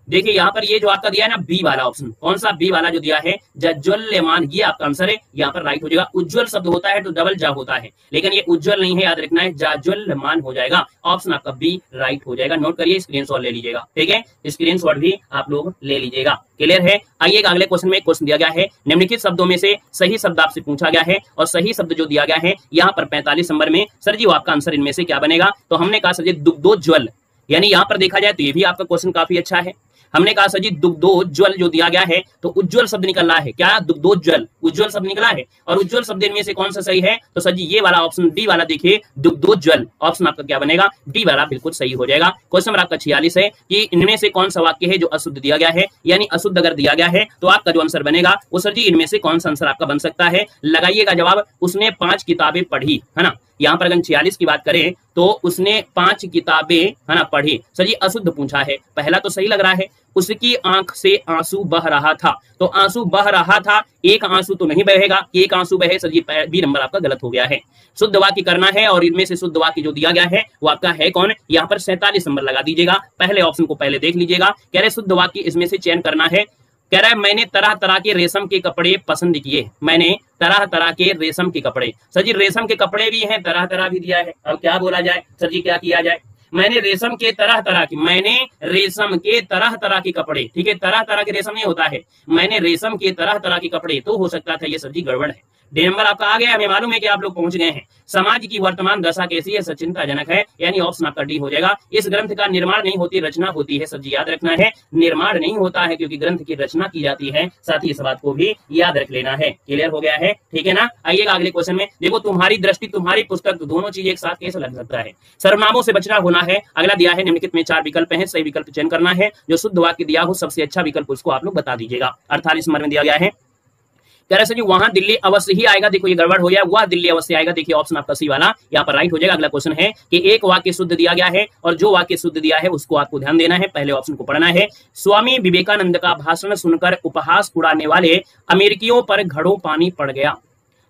देखिए यहाँ पर ये जो आपका दिया है ना बी वाला ऑप्शन, कौन सा? बी वाला जो दिया है जाज्वल्यमान, ये आपका आंसर है, यहाँ पर राइट हो जाएगा। उज्जवल शब्द होता है तो डबल जा होता है, लेकिन ये उज्जवल नहीं है, याद रखना है, जाज्वल्यमान हो जाएगा। ऑप्शन आपका बी राइट हो जाएगा। नोट करिए, स्क्रीनशॉट ले लीजिएगा, ठीक है, स्क्रीनशॉट भी आप लोग ले लीजिएगा। क्लियर है? आइए अगले क्वेश्चन में क्वेश्चन दिया गया है, निम्नलिखित शब्दों में से सही शब्द आपसे पूछा गया है, और सही शब्द जो दिया गया है यहाँ पर 45 नंबर में, सर जी वो आपका आंसर इनमें से क्या बनेगा? तो हमने कहा सर जी दुग्धोज्वल, यानी यहाँ पर देखा जाए तो ये भी आपका क्वेश्चन काफी अच्छा है। हमने कहा सर जी दुग्धोज्वल जो दिया गया है, तो उज्जवल शब्द निकल रहा है, क्या? दुग्धोज्वल, उज्जवल शब्द निकला है, और उज्जवल शब्द इनमें से कौन सा सही है? तो सर जी ये वाला ऑप्शन डी वाला देखिए, दुग्धोज्वल, ऑप्शन आपका क्या बनेगा? डी वाला बिल्कुल सही हो जाएगा। क्वेश्चन नंबर आपका 46 है कि इनमें से कौन सा वाक्य है जो अशुद्ध दिया गया है, यानी अशुद्ध अगर दिया गया है तो आपका जो आंसर बनेगा वो सर जी इनमें से कौन सा आंसर आपका बन सकता है? लगाइएगा जवाब। उसने 5 किताबें पढ़ी, है ना। यहाँ पर अगर 46 की बात करें तो उसने 5 किताबें, है ना, पढ़ी। सर जी अशुद्ध पूछा है, पहला तो सही लग रहा है, उसकी आंख से आंसू बह रहा था, तो आंसू बह रहा था, एक आंसू तो नहीं बहेगा, एक आंसू बहे, सर जी बी नंबर आपका गलत हो गया है। शुद्ध वाक्य करना है, और इनमें से शुद्ध वाक्य जो दिया गया है वो आपका है कौन? यहाँ पर 47 नंबर लगा दीजिएगा। पहले ऑप्शन को पहले देख लीजिएगा, कह रहे शुद्ध वाक्य इसमें से चयन करना है। कह रहा है मैंने तरह तरह के रेशम के कपड़े पसंद किए, मैंने तरह तरह के रेशम के कपड़े। सर जी रेशम के कपड़े भी हैं, तरह तरह भी दिया है, अब क्या बोला जाए सर जी, क्या किया जाए? मैंने रेशम के तरह तरह की, मैंने रेशम के तरह तरह के कपड़े, ठीक है, तरह तरह के रेशम नहीं होता है, मैंने रेशम के तरह तरह के कपड़े, तो हो सकता था ये सर जी गड़बड़ है। डी नंबर आपका आ गया, हमें मालूम है कि आप लोग पहुंच गए हैं। समाज की वर्तमान दशा कैसी है? चिंताजनक है, यानी ऑप्शन आपका डी हो जाएगा। इस ग्रंथ का निर्माण नहीं होती, रचना होती है। सर जी याद रखना है, निर्माण नहीं होता है, क्योंकि ग्रंथ की रचना की जाती है। साथ ही इस बात को भी याद रख लेना है। क्लियर हो गया है? ठीक है ना। आइएगा अगले क्वेश्चन में। देखो तुम्हारी दृष्टि तुम्हारी पुस्तक, तो दोनों चीज एक साथ कैसे लग सकता है? सर्वनामों से बचना होना है। अगला दिया है निम्नलिखित में 4 विकल्प हैं, सही विकल्प चयन करना है। जो शुद्ध वाक्य दिया हो सबसे अच्छा विकल्प उसको आप लोग बता दीजिएगा। 48 नंबर में दिया गया है, कह रहे सर जी वहां दिल्ली अवश्य ही आएगा। देखो ये गड़बड़ हो गया, वह दिल्ली अवश्य आएगा। देखिए ऑप्शन आपका सी वाला यहाँ पर राइट हो जाएगा। अगला क्वेश्चन है कि एक वाक्य शुद्ध दिया गया है, और जो वाक्य शुद्ध दिया है उसको आपको ध्यान देना है, पहले ऑप्शन को पढ़ना है। स्वामी विवेकानंद का भाषण सुनकर उपहास उड़ाने वाले अमेरिकियों पर घड़ों पानी पड़ गया।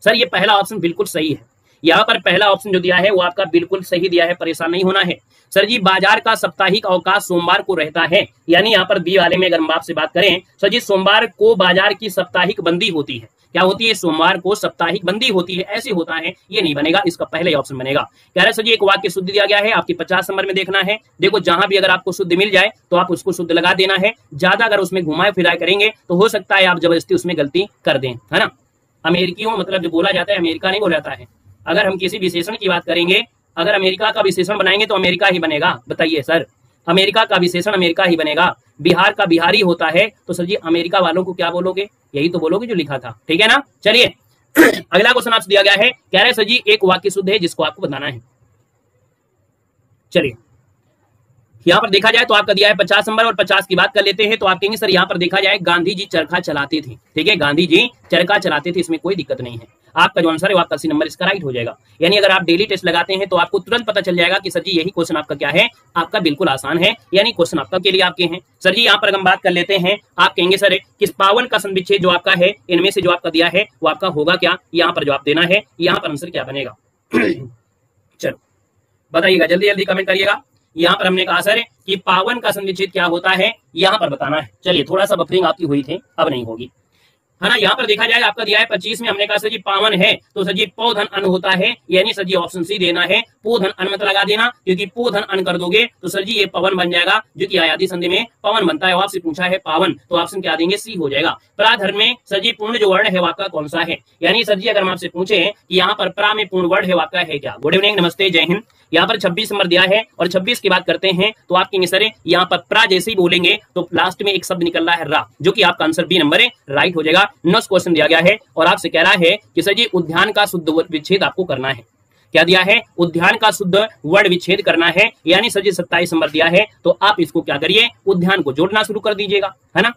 सर ये पहला ऑप्शन बिल्कुल सही है। यहाँ पर पहला ऑप्शन जो दिया है वो आपका बिल्कुल सही दिया है, परेशान नहीं होना है। सर जी बाजार का साप्ताहिक अवकाश सोमवार को रहता है, यानी यहाँ पर बी वाले में अगर हम आपसे बात करें, सर जी सोमवार को बाजार की साप्ताहिक बंदी होती है। क्या होती है? सोमवार को साप्ताहिक बंदी होती है, ऐसे होता है, ये नहीं बनेगा, इसका पहले ऑप्शन बनेगा। कह रहे सर जी एक वाक्य शुद्ध दिया गया है, आपकी 50 नंबर में देखना है। देखो जहां भी अगर आपको शुद्ध मिल जाए तो आप उसको शुद्ध लगा देना है, ज्यादा अगर उसमें घुमाए फिराए करेंगे तो हो सकता है आप जबरदस्ती उसमें गलती कर दें, है ना। अमेरिकियों मतलब जो बोला जाता है, अमेरिका नहीं बोला जाता है। अगर हम किसी विशेषण की बात करेंगे, अगर अमेरिका का विशेषण बनाएंगे तो अमेरिका ही बनेगा। बताइए सर, अमेरिका का विशेषण अमेरिका ही बनेगा। बिहार का बिहारी होता है, तो सर जी अमेरिका वालों को क्या बोलोगे? यही तो बोलोगे जो लिखा था, ठीक है ना। चलिए अगला क्वेश्चन आपसे दिया गया है, कह रहे सर जी एक वाक्य शुद्ध है जिसको आपको बताना है। चलिए यहाँ पर देखा जाए तो आपका दिया है 50 नंबर, और 50 की बात कर लेते हैं तो आप कहेंगे सर यहाँ पर देखा जाए गांधी जी चरखा चलाते थे, ठीक है, गांधी जी चरखा चलाते थे, इसमें कोई दिक्कत नहीं है। आपका जो आंसर है वो आपका सी नंबर इसका राइट हो जाएगा। यानी अगर आप डेली टेस्ट लगाते हैं तो आपको तुरंत पता चल जाएगा कि सर जी यही क्वेश्चन आपका क्या है, आपका बिल्कुल आसान है, यानी क्वेश्चन आपका के लिए आपके हैं। सर जी यहाँ पर हम बात कर लेते हैं, आप कहेंगे सर किस पावन का संविच्छेद जो आपका है इनमें से जो आपका दिया है वो आपका होगा क्या? यहाँ पर जवाब देना है, यहाँ पर आंसर क्या बनेगा? चलो बताइएगा, जल्दी जल्दी कमेंट करिएगा। यहाँ पर हमने कहा सर कि पावन का संविच्छेद क्या होता है, यहाँ पर बताना है। चलिए थोड़ा सा बफरिंग आपकी हुई थी, अब नहीं होगी, है ना। यहाँ पर देखा जाए आपका दिया है 25 में, हमने कहा सर जी पावन है तो सर जी पौ धन अन्न होता है, यानी सर जी ऑप्शन सी देना है। पो धन अन्न मत लगा देना, क्योंकि पो धन अन्न कर दोगे तो सर जी ये पवन बन जाएगा, जो कि आयादी संधि में पवन बनता है। आपसे पूछा है पावन, तो ऑप्शन क्या देंगे? सी हो जाएगा। प्राधर्म में सर जी पूर्ण जो वर्ण है आपका कौन सा है? यानी सर जी अगर हम आपसे पूछे कि यहाँ पर प्रा में पूर्ण वर्ण है आपका है क्या? गुड इवनिंग, नमस्ते, जय हिंद। यहाँ पर 26 नंबर दिया है, और 26 की बात करते हैं तो आप कहेंगे सर यहाँ पर प्रा जैसे ही बोलेंगे तो लास्ट में एक शब्द निकल रहा है रा, जो कि आपका आंसर बी नंबर है, राइट हो जाएगा। नेक्स्ट क्वेश्चन दिया गया है और आपसे कह रहा है कि सर जी उद्यान का शुद्ध विच्छेद आपको करना है। क्या दिया है? उद्यान का शुद्ध वर्ण विच्छेद करना है, यानी सर जी 27 नंबर दिया है, तो आप इसको क्या करिए, उद्यान को जोड़ना शुरू कर दीजिएगा, है ना।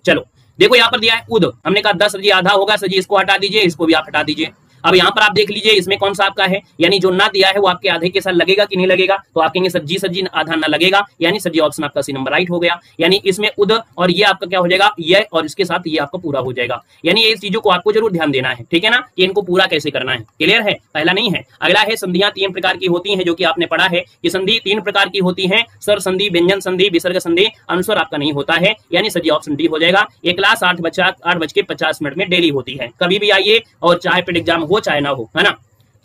चलो देखो यहाँ पर दिया है उद, हमने कहा 10 सर जी आधा होगा, सर जी इसको हटा दीजिए, इसको भी आप हटा दीजिए। अब यहाँ पर आप देख लीजिए इसमें कौन सा आपका है, यानी जो ना दिया है वो आपके आधे के साथ लगेगा कि नहीं लगेगा, तो आप कहेंगे सर जी आधा ना लगेगा, यानी सर जी ऑप्शन आपका सी नंबर राइट हो गया। यानी इसमें उद और ये आपका क्या हो जाएगा, ये और इसके साथ ये आपका पूरा हो जाएगा। यानी ये चीजों को आपको जरूर ध्यान देना है, ठीक है ना, कि इनको पूरा कैसे करना है। क्लियर है, पहला नहीं है। अगला है संधियां 3 प्रकार की होती हैं, जो कि आपने पढ़ा है कि संधि 3 प्रकार की होती हैं, स्वर संधि, व्यंजन संधि, विसर्ग संधि, अनुस्वर आपका नहीं होता है, यानी सर जी ऑप्शन डी हो जाएगा। ये क्लास 8:50 में डेली होती है, कभी भी आइए और चाहे पेड एग्जाम हो चाहे ना हो, है ना।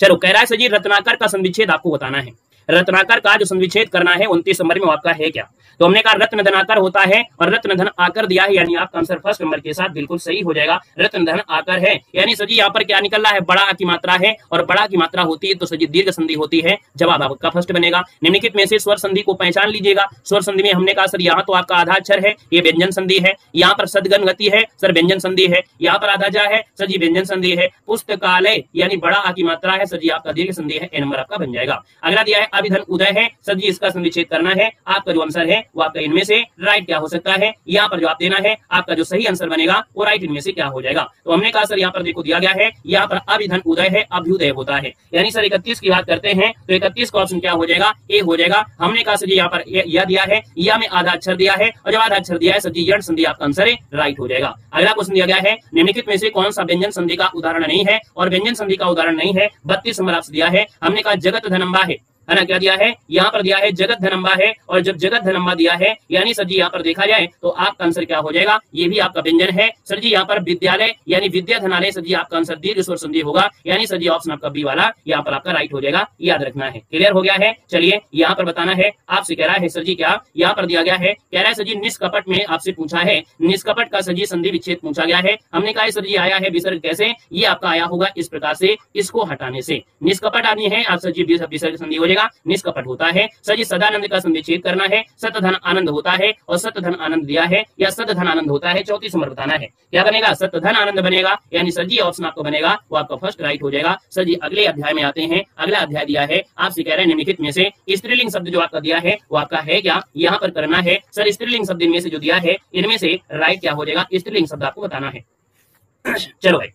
चलो कह रहा है सर जी रत्नाकर का संविच्छेद आपको बताना है। रत्नाकर का जो संविच्छेद करना है 29 नंबर में आपका है क्या, तो हमने कहा रत्न धनाकर होता है और रत्न धन आकर दिया है, यानी आपका आंसर फर्स्ट नंबर के साथ बिल्कुल सही हो जाएगा। रत्न धन आकर है, यानी सर जी यहाँ पर क्या निकल रहा है, बड़ा की मात्रा है और बड़ा की मात्रा होती है तो सर जी दीर्घ संधि होती है, जवाब आपका फर्स्ट बनेगा। निम्नलिखित में से स्वर संधि को पहचान लीजिएगा। स्वर संधि में हमने कहा सर यहाँ तो आपका आधा अक्षर है, ये व्यंजन संधि है। यहाँ पर सदगन गति है सर, व्यंजन संधि है। यहाँ पर आधा जा है सर जी, व्यंजन संधि है। पुस्तकालय यानी बड़ा आ की मात्रा है सर जी, आपका दीर्घ संधि है, ए नंबर आपका बन जाएगा। अगला दिया है अभिधन उदय है सर जी, इसका संविच्छेद करना है। आपका जो आंसर है वो आपका इनमें से राइट क्या हो सकता है, यहाँ पर जो आप देना है आपका जो सही आंसर बनेगा वो राइट इनमें से क्या हो जाएगा। तो हमने कहा सर यहाँ पर देखो दिया गया है, यहाँ पर अभिधन उदय है, अभ्युदय होता है, यानी सर 31 की बात करते हैं तो 31 का ऑप्शन क्या हो जाएगा, ए हो जाएगा। हमने कहा सर यहाँ पर यह दिया है, या में आधा अक्षर दिया है और जब आधा अक्षर दिया है सर जी यण संधि आपका आंसर है, राइट हो जाएगा। अगला क्वेश्चन दिया गया है निम्नलिखित में से कौन सा व्यंजन संधि का उदाहरण नहीं है, और व्यंजन संधि का उदाहरण नहीं है 32 नंबर आपसे दिया है। हमने कहा जगत धनंबा है ना, क्या दिया है यहाँ पर दिया है जगत धनंबा है, और जब जगत धनंबा दिया है यानी सर जी यहाँ पर देखा जाए तो आपका आंसर क्या हो जाएगा, ये भी आपका व्यंजन है सर जी। यहाँ पर विद्यालय यानी विद्या धनालय सर जी आपका आंसर दीर्घ स्वर संधि होगा, यानी सर जी ऑप्शन आपका बी वाला यहाँ पर आपका राइट हो जाएगा, याद रखना है। क्लियर हो गया है। चलिए यहाँ पर बताना है आपसे, कह रहा है सर जी क्या यहाँ पर दिया गया है, कह रहा है सर जी निष्कपट में आपसे पूछा है, निष्कपट का सर जी संधि विच्छेद पूछा गया है। हमने कहा सर जी आया है विसर्ग कैसे, ये आपका आया होगा इस प्रकार से, इसको हटाने से निष्कपट आनी है आप सर जी विसर्ग संधि हो जाएगा, निष्कपट होता है सर जी। सदानंद का संविच्छेद करना है, सतधन आनंद होता है और सतधन आनंद दिया है या सतधन आनंद होता है, 34 नंबर बताना है क्या बनेगा, सतधन आनंद बनेगा, यानी सर जी ऑप्शन आपको बनेगा वो आपका फर्स्ट राइट हो जाएगा। सर जी अगले अध्याय में आते हैं, अगला अध्याय दिया है आपसे, कह रहे हैं निम्नलिखित में से स्त्रीलिंग शब्द जो आपका दिया है वो आपका है क्या, यहाँ पर करना है सर स्त्रीलिंग शब्द इनमें से जो दिया है इनमें से राइट क्या हो जाएगा, स्त्रीलिंग शब्द आपको बताना है। चलो भाई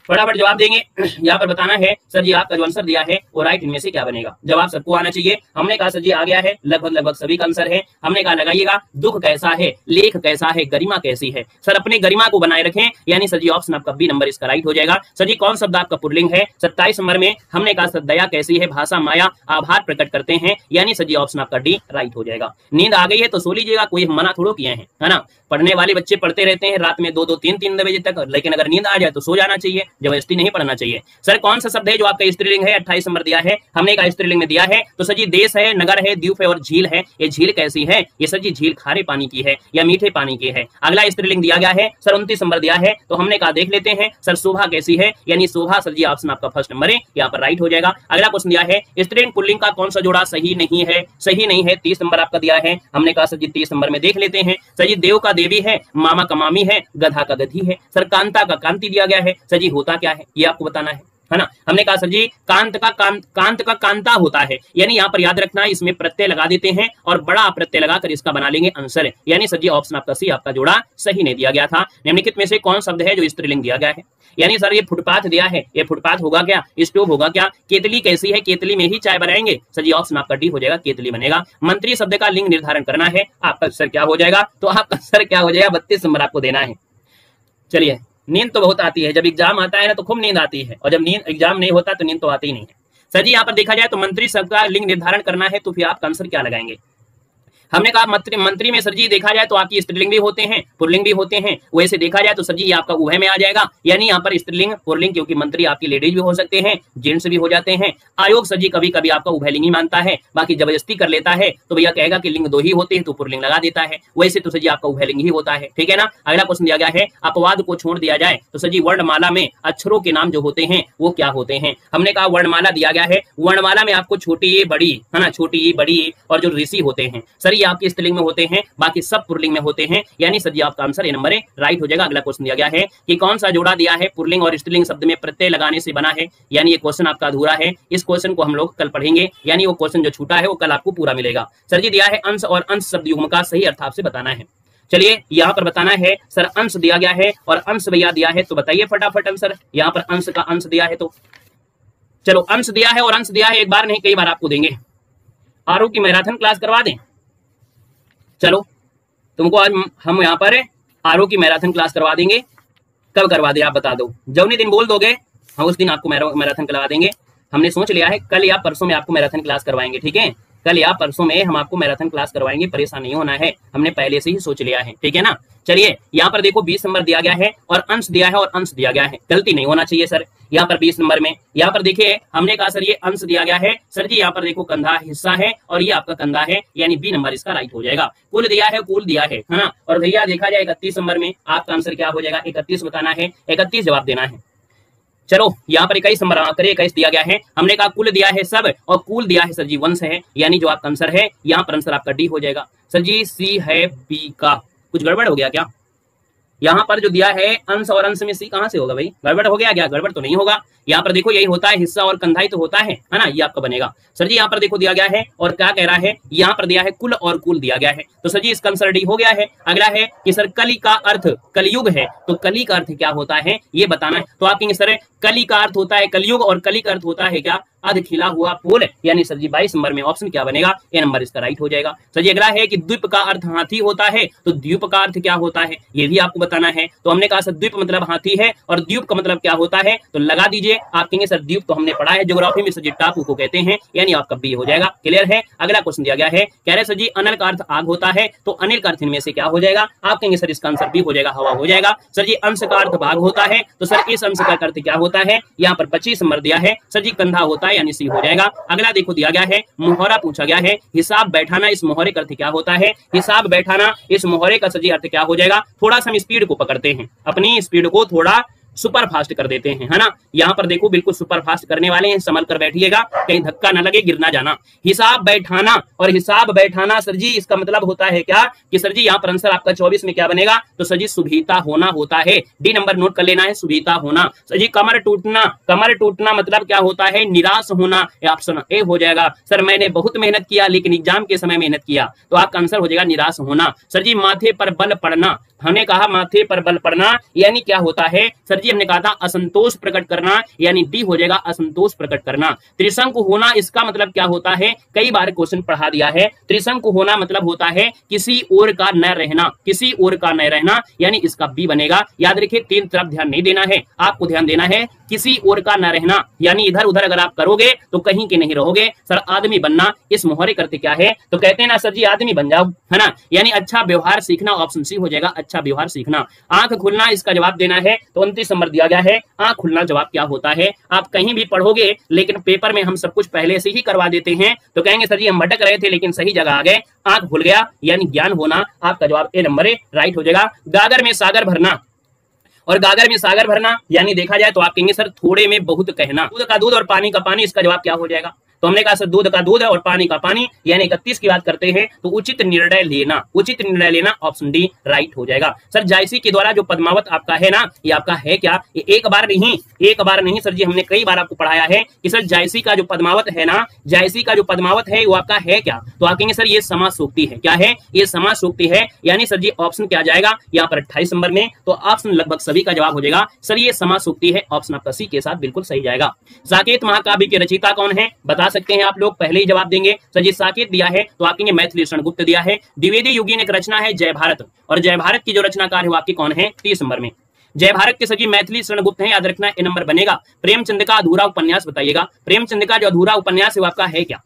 फटाफट जवाब देंगे। यहाँ पर बताना है सर जी आपका जो आंसर दिया है वो राइट इनमें से क्या बनेगा, जवाब सबको आना चाहिए। हमने कहा सर जी आ गया है, लगभग सभी का आंसर है। हमने कहा लगाइएगा दुख कैसा है, लेख कैसा है, गरिमा कैसी है। सर अपने गरिमा को बनाए रखें, यानी सर जी ऑप्शन आपका बी नंबर इसका राइट हो जाएगा। सर जी कौन शब्द आपका पुल्लिंग है, 27 नंबर में हमने कहा सर दया कैसी है, भाषा माया आभार प्रकट करते हैं, यानी सर जी ऑप्शन आपका डी राइट हो जाएगा। नींद आ गई है तो सो लीजिएगा, कोई मना थोड़ो किए हैं, है ना। पढ़ने वाले बच्चे पढ़ते रहते हैं रात में 2-2, 3-3 बजे तक, लेकिन अगर नींद आ जाए तो सो जाना चाहिए, जबरदस्ती नहीं पढ़ना चाहिए। सर कौन सा शब्द है जो आपका स्त्रीलिंग है, 28 नंबर दिया है। हमने कहा स्त्रीलिंग में दिया है तो सर जी देश है, नगर है, द्वीप है और झील है। ये झील कैसी है, ये सर जी झील खारे पानी की है या मीठे पानी की है। अगला स्त्रीलिंग दिया गया है सर 29 नंबर दिया है, तो हमने कहा देख लेते हैं सर शोभा कैसी है, यानी शोभा सर जी ऑप्शन आपका फर्स्ट नंबर है, यहाँ पर राइट हो जाएगा। अगला क्वेश्चन दिया है स्त्रीलिंग पुल्लिंग का कौन सा जोड़ा सही नहीं है, सही नहीं है, 30 नंबर आपका दिया है। हमने कहा सर जी 30 नंबर में देख लेते हैं, सर जी देव का देवी है, मामा का मामी है, गधा का गधी है। सर कांता का कांति दिया गया है, सर जी होता क्या है ये आपको बताना है ना। हमने कहा सर जी कांत का कांता होता है, यानी यहाँ पर याद रखना है इसमें प्रत्यय लगा देते हैं और बड़ा प्रत्यय लगाकर इसका बना लेंगे आंसर, यानी सर जी ऑप्शन आपका सी आपका जोड़ा सही नहीं दिया गया था। निम्नलिखित में से कौन शब्द है जो स्त्रीलिंग दिया गया है, यानी सर ये फुटपाथ दिया है, ये फुटपाथ होगा क्या, स्टोव होगा क्या, केतली कैसी है, केतली में ही चाय बनाएंगे, सर जी ऑप्शन आपका डी हो जाएगा, केतली बनेगा। मंत्री शब्द का लिंग निर्धारण करना है, आपका आंसर क्या हो जाएगा, तो आपका आंसर क्या हो जाएगा, 32 नंबर आपको देना है। चलिए नींद तो बहुत आती है, जब एग्जाम आता है ना तो खूब नींद आती है, और जब नींद एग्जाम नहीं होता तो नींद तो आती ही नहीं है। सर जी यहाँ पर देखा जाए तो मंत्री शब्द का लिंग निर्धारण करना है, तो फिर आपका आंसर क्या लगाएंगे। हमने कहा मंत्री में सर जी देखा जाए तो आपकी स्त्रीलिंग भी होते हैं, पुल्लिंग भी होते हैं, वैसे देखा जाए तो सर जी ये आपका उभय में आ जाएगा, यानी यहाँ पर स्त्रीलिंग पुल्लिंग, क्योंकि मंत्री आपकी लेडीज भी हो सकते हैं, जेंट्स भी हो जाते हैं। आयोग सर जी कभी कभी आपका उभयलिंग ही मानता है, बाकी जबरदस्ती कर लेता है तो भैया कहेगा कि लिंग 2 ही होते हैं तो पुल्लिंग लगा देता है, वैसे तो सर जी आपका उभयलिंग ही होता है, ठीक है ना। अगला क्वेश्चन दिया गया है अपवाद को छोड़ दिया जाए तो सर जी वर्णमाला में अक्षरों के नाम जो होते हैं वो क्या होते हैं। हमने कहा वर्णमाला दिया गया है, वर्णमाला में आपको छोटी ए बड़ी है ना, छोटी ए बड़ी और जो ऋषि होते हैं सर ये आपकी स्त्रीलिंग में होते हैं, बाकी सब पुल्लिंग में होते हैं, यानी सर जी आपका आंसर ए नंबर है, राइट हो जाएगा। अगला क्वेश्चन दिया गया है कि कौन सा जोड़ा दिया है पुल्लिंग और स्त्रीलिंग शब्द में प्रत्यय लगाने से बना है, यानी ये क्वेश्चन आपका अधूरा है, इस क्वेश्चन को हम लोग कल पढ़ेंगे, यानी वो क्वेश्चन जो छूटा है वो कल आपको पूरा मिलेगा। सर जी दिया है अंश और अंश शब्द युग्म का सही अर्थ आपसे बताना है। चलिए यहाँ पर बताना है सर अंश दिया गया है और अंश भैया दिया है, तो बताइए फटाफट आंसर। यहाँ पर अंश का अंश दिया है तो चलो अंश दिया है, और अंश दिया है एक बार नहीं कई बार आपको देंगे। आरओ की मैराथन क्लास करवा दें? चलो तुमको आज हम यहाँ पर आरओ की मैराथन क्लास करवा देंगे। कब करवा दे आप बता दो, जौनी दिन बोल दोगे हम उस दिन आपको मैराथन करवा देंगे। हमने सोच लिया है कल या परसों में आपको मैराथन क्लास करवाएंगे, ठीक है? कल या परसों में हम आपको मैराथन क्लास करवाएंगे, परेशान नहीं होना है, हमने पहले से ही सोच लिया है, ठीक है ना। चलिए यहाँ पर देखो 20 नंबर दिया गया है और अंश दिया है और अंश दिया गया है, गलती नहीं होना चाहिए सर। यहाँ पर 20 नंबर में यहाँ पर देखिए हमने कहा सर ये अंश दिया गया है, सर जी यहाँ पर देखो कंधा हिस्सा है और ये आपका कंधा है, यानी बी नंबर इसका राइट हो जाएगा। कुल दिया है, कुल दिया है ना। और भैया देखा जाए 31 नंबर में आपका आंसर क्या हो जाएगा, 31 बताना है, 31 जवाब देना है। चलो यहाँ पर 21 नंबर करिए, 21 दिया गया है, हमने कहा कुल दिया है सब और कुल दिया है सर जी वंश है, यानी जो आपका आंसर है यहाँ पर आंसर आपका डी हो जाएगा। सर जी सी है बी का, कुछ गड़बड़ हो गया क्या? यहाँ पर जो दिया है अंश और अंश में सी कहां से होगा भाई, गड़बड़ हो गया क्या? गड़बड़ तो नहीं होगा, यहाँ पर देखो यही होता है, हिस्सा और कंधा ही तो होता है ना, ये आपका बनेगा। सर जी यहाँ पर देखो दिया गया है और क्या कह रहा है, यहाँ पर दिया है कुल और कुल दिया गया है, तो सर जी इसका आंसर डी हो गया है। अगला है कि सर कली का अर्थ कलयुग है, तो कली का अर्थ क्या होता है ये बताना है। तो आप कहेंगे सर कली का अर्थ होता है कलयुग और कली का अर्थ होता है क्या, अध खिला हुआ फूल, यानी सर जी 22 नंबर में ऑप्शन क्या बनेगा, ए नंबर इसका राइट हो जाएगा। सर जी अगला है कि द्वीप का अर्थ हाथी होता है, तो द्वीप का अर्थ क्या होता है ये भी आपको बताना है। तो हमने कहा सर द्वीप मतलब हाथी है और द्वीप का मतलब क्या होता है, तो लगा दीजिए। आप कहेंगे सर द्वीप तो हमने पढ़ा है ज्योग्राफी में, सर जी टापू को कहते हैं, यानी आपका बी हो जाएगा। क्लियर है। अगला क्वेश्चन दिया गया है, कह रहे सर जी अनिल का अर्थ आग होता है, तो अनिल का अर्थ इनमें से क्या हो जाएगा, आप कहेंगे सर इसका आंसर बी हो जाएगा, हवा हो जाएगा। सर जी अंश का अर्थ भाग होता है, तो सर इस अंश का अर्थ क्या होता है, यहाँ पर 25 नंबर दिया है, सर जी कंधा होता है, यानी सी हो जाएगा। अगला देखो दिया गया है, मुहावरा पूछा गया है, हिसाब बैठाना, इस मुहावरे का अर्थ क्या होता है, हिसाब बैठाना, इस मुहावरे का सर जी अर्थ क्या हो जाएगा। थोड़ा सा हम स्पीड को पकड़ते हैं, अपनी स्पीड को थोड़ा सुपर फास्ट कर देते हैं, है ना। यहाँ पर देखो बिल्कुल सुपर फास्ट करने वाले हैं, संभल कर बैठिएगा, कहीं धक्का ना लगे, गिर ना जाना। हिसाब बैठाना और हिसाब बैठाना सर जी इसका मतलब होता है क्या कि सर जी यहाँ पर आंसर आपका 24 में क्या बनेगा, तो सर जी सुभीता होना होता है, डी नंबर नोट कर लेना है, सुभीता होना। सर जी कमर टूटना, कमर टूटना मतलब क्या होता है, निराश होना, ऑप्शन ए हो जाएगा। सर मैंने बहुत मेहनत किया लेकिन एग्जाम के समय मेहनत किया, तो आपका आंसर हो जाएगा निराश होना। सर जी माथे पर बल पड़ना, हमने कहा माथे पर बल पड़ना यानी क्या होता है, सर जी हमने कहा था असंतोष प्रकट करना, यानी डी हो जाएगा असंतोष प्रकट करना। त्रिशंकु होना इसका मतलब क्या होता है, कई बार क्वेश्चन पढ़ा दिया है। त्रिशंकु होना मतलब होता है किसी ओर का न रहना, किसी ओर का न रहना, यानी इसका बी बनेगा। याद रखिए तीन तरफ ध्यान नहीं देना है, आपको ध्यान देना है किसी ओर का न रहना, यानी इधर उधर अगर आप करोगे तो कहीं के नहीं रहोगे। सर आदमी बनना, इस मुहावरे करते क्या है, तो कहते हैं ना सर जी आदमी बन जाओ, है ना, यानी अच्छा व्यवहार सीखना, ऑप्शन सी हो जाएगा, अच्छा व्यवहार सीखना। आंख खुलना इसका जवाब देना है, तो 29 नंबर दिया गया है, आंख खुलना जवाब क्या होता है। आप कहीं भी पढ़ोगे लेकिन पेपर में हम सब कुछ पहले से ही करवा देते हैं, तो कहेंगे सर जी हम भटक रहे थे लेकिन सही जगह आ गए, आंख खुल गया यानी ज्ञान होना, आपका जवाब ए नंबर राइट हो जाएगा। गागर में सागर भरना, और गागर में सागर भरना यानी देखा जाए तो आप कहेंगे सर थोड़े में बहुत कहना। दूध का दूध और पानी का पानी, इसका जवाब क्या हो जाएगा, तो हमने कहा सर दूध का दूध और पानी का पानी, यानी 31 की बात करते हैं, तो उचित निर्णय लेना, उचित निर्णय लेना, ऑप्शन डी राइट हो जाएगा। सर जायसी के द्वारा जो पद्मावत आपका है ना, ये आपका है क्या, ये एक बार नहीं सर जी हमने कई बार आपको पढ़ाया है कि सर जायसी का जो पद्मावत है ना, जायसी का जो पद्मावत है वो आपका है क्या, तो आप कहेंगे सर ये समासोक्ति है। क्या है, ये समासोक्ति है, यानी सर जी ऑप्शन क्या जाएगा यहाँ पर 28 नंबर में, तो ऑप्शन लगभग सभी का जवाब हो जाएगा, सर ये समासोक्ति है, ऑप्शन आपका सी के साथ बिल्कुल सही जाएगा। साकेत महाकाव्य के रचयिता कौन है, बता सकते हैं आप लोग, पहले ही जवाब देंगे। सर जी साकेत दिया है तो आप कहेंगे मैथिली शरण गुप्त दिया है। द्विवेदी युगीन एक रचना है जय भारत, और जय भारत की जो रचनाकार है वो आपकी कौन है, 30 नंबर में जय भारत के सजी मैथिली शरण गुप्त हैं, याद रखना ए नंबर बनेगा। प्रेमचंद का अधूरा उपन्यास बताइएगा, प्रेमचंद का जो अधूरा उपन्यास है वो आपका है क्या।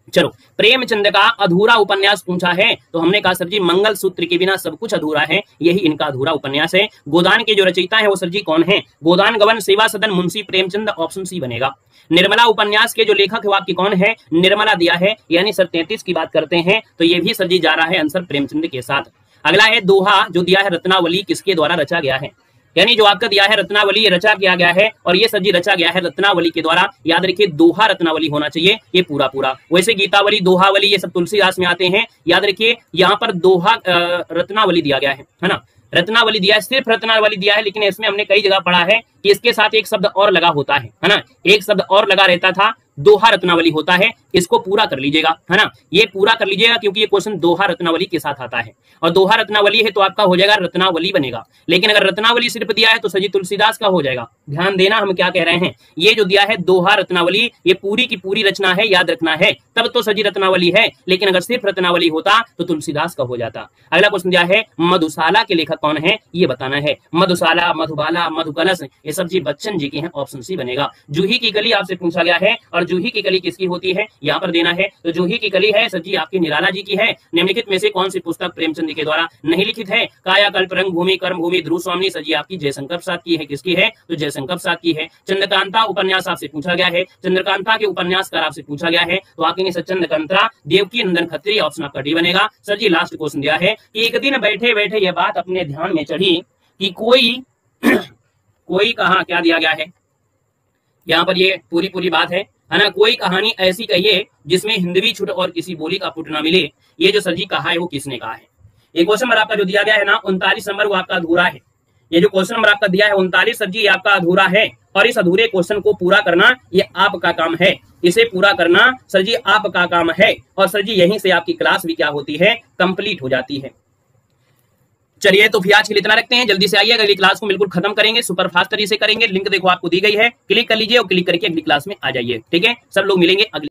चलो प्रेमचंद का अधूरा उपन्यास पूछा है, तो हमने कहा सर जी मंगल सूत्र के बिना सब कुछ अधूरा है, यही इनका अधूरा उपन्यास है। गोदान के जो रचयिता है वो सर जी कौन है, गोदान गवन सेवा सदन मुंशी प्रेमचंद, ऑप्शन सी बनेगा। निर्मला उपन्यास के जो लेखक है वो आपकी कौन है, निर्मला दिया है, यानी सर 33 की बात करते हैं, तो ये भी सर जी जा रहा है आंसर प्रेमचंद के साथ। अगला है दोहा, जो दिया है रत्नावली किसके द्वारा रचा गया है, यानी जो आपका दिया है रत्नावली ये रचा किया गया है, और ये सर जी रचा गया है रत्नावली के द्वारा। याद रखिए दोहा रत्नावली होना चाहिए, ये पूरा पूरा, वैसे गीतावली दोहावली ये सब तुलसीदास में आते हैं। याद रखिए यहाँ पर दोहा रत्नावली दिया गया है ना, रत्नावली दिया है, सिर्फ रत्नावली दिया है, लेकिन इसमें हमने कई जगह पढ़ा है कि इसके साथ एक शब्द और लगा होता है ना, एक शब्द और लगा रहता था, दोहा रत्नावली होता है, इसको पूरा कर लीजिएगा, है ना, ये पूरा कर लीजिएगा क्योंकि ये क्वेश्चन दोहा रत्नावली के साथ आता है और दोहा रत्नावली है तो आपका हो जाएगा रत्नावली बनेगा। लेकिन अगर रत्नावली सिर्फ दिया है तो सर जी तुलसीदास का हो जाएगा। ध्यान देना हम क्या कह रहे हैं, ये जो दिया है दोहा रत्नावली ये पूरी की पूरी रचना है, याद रखना है, तब तो सर जी रत्नावली है, लेकिन अगर सिर्फ रत्नावली होता तो तुलसीदास का हो जाता। अगला क्वेश्चन दिया है मधुशाला के लेखक कौन है, ये बताना है। मधुशाला, मधुबाला, मधुकलश ये सब जी बच्चन जी के हैं, ऑप्शन सी बनेगा। जूही की कली आपसे पूछा गया है और जूही की कली किसकी होती है यहाँ पर देना है, तो जूही की कली है सर जी आपकी निराला जी की है। निम्नलिखित में से कौन सी पुस्तक प्रेमचंद जी के द्वारा नहीं लिखित है, कायाकल्प, रंगभूमि, कर्मभूमि, ध्रुव स्वामी सर जी आपकी जयशंकर प्रसाद की है, किसकी है, तो जयशंकर प्रसाद की है। चंद्रकांता उपन्यास आपसे पूछा गया है, चंद्रकांता के उपन्यासकार आपसे पूछा गया है, तो आप कहेंगे चंद्रकांता देवकी नंदन खत्री, ऑप्शन आपका डी बनेगा। सर जी लास्ट क्वेश्चन दिया है कि एक दिन बैठे बैठे यह बात अपने ध्यान में चढ़ी कि कोई कोई कहा, क्या दिया गया है यहाँ पर, ये पूरी पूरी बात है ना, कोई कहानी ऐसी कहिए जिसमें हिंदवी छुट और किसी बोली का पुट ना मिले। ये जो सर जी कहा है वो किसने कहा है। ये क्वेश्चन नंबर आपका जो दिया गया है ना 39 नंबर, वो आपका अधूरा है। ये जो क्वेश्चन नंबर आपका दिया है 39 सर जी आपका अधूरा है और इस अधूरे क्वेश्चन को पूरा करना ये आपका काम है, इसे पूरा करना सर जी आपका काम है और सर जी यहीं से आपकी क्लास भी क्या होती है, कंप्लीट हो जाती है। चलिए तो फिर आज के लिए इतना रखते हैं, जल्दी से आइए, अगली क्लास को बिल्कुल खत्म करेंगे, सुपर फास्ट तरीके से करेंगे। लिंक देखो आपको दी गई है, क्लिक कर लीजिए और क्लिक करके अगली क्लास में आ जाइए। ठीक है, सब लोग मिलेंगे अगली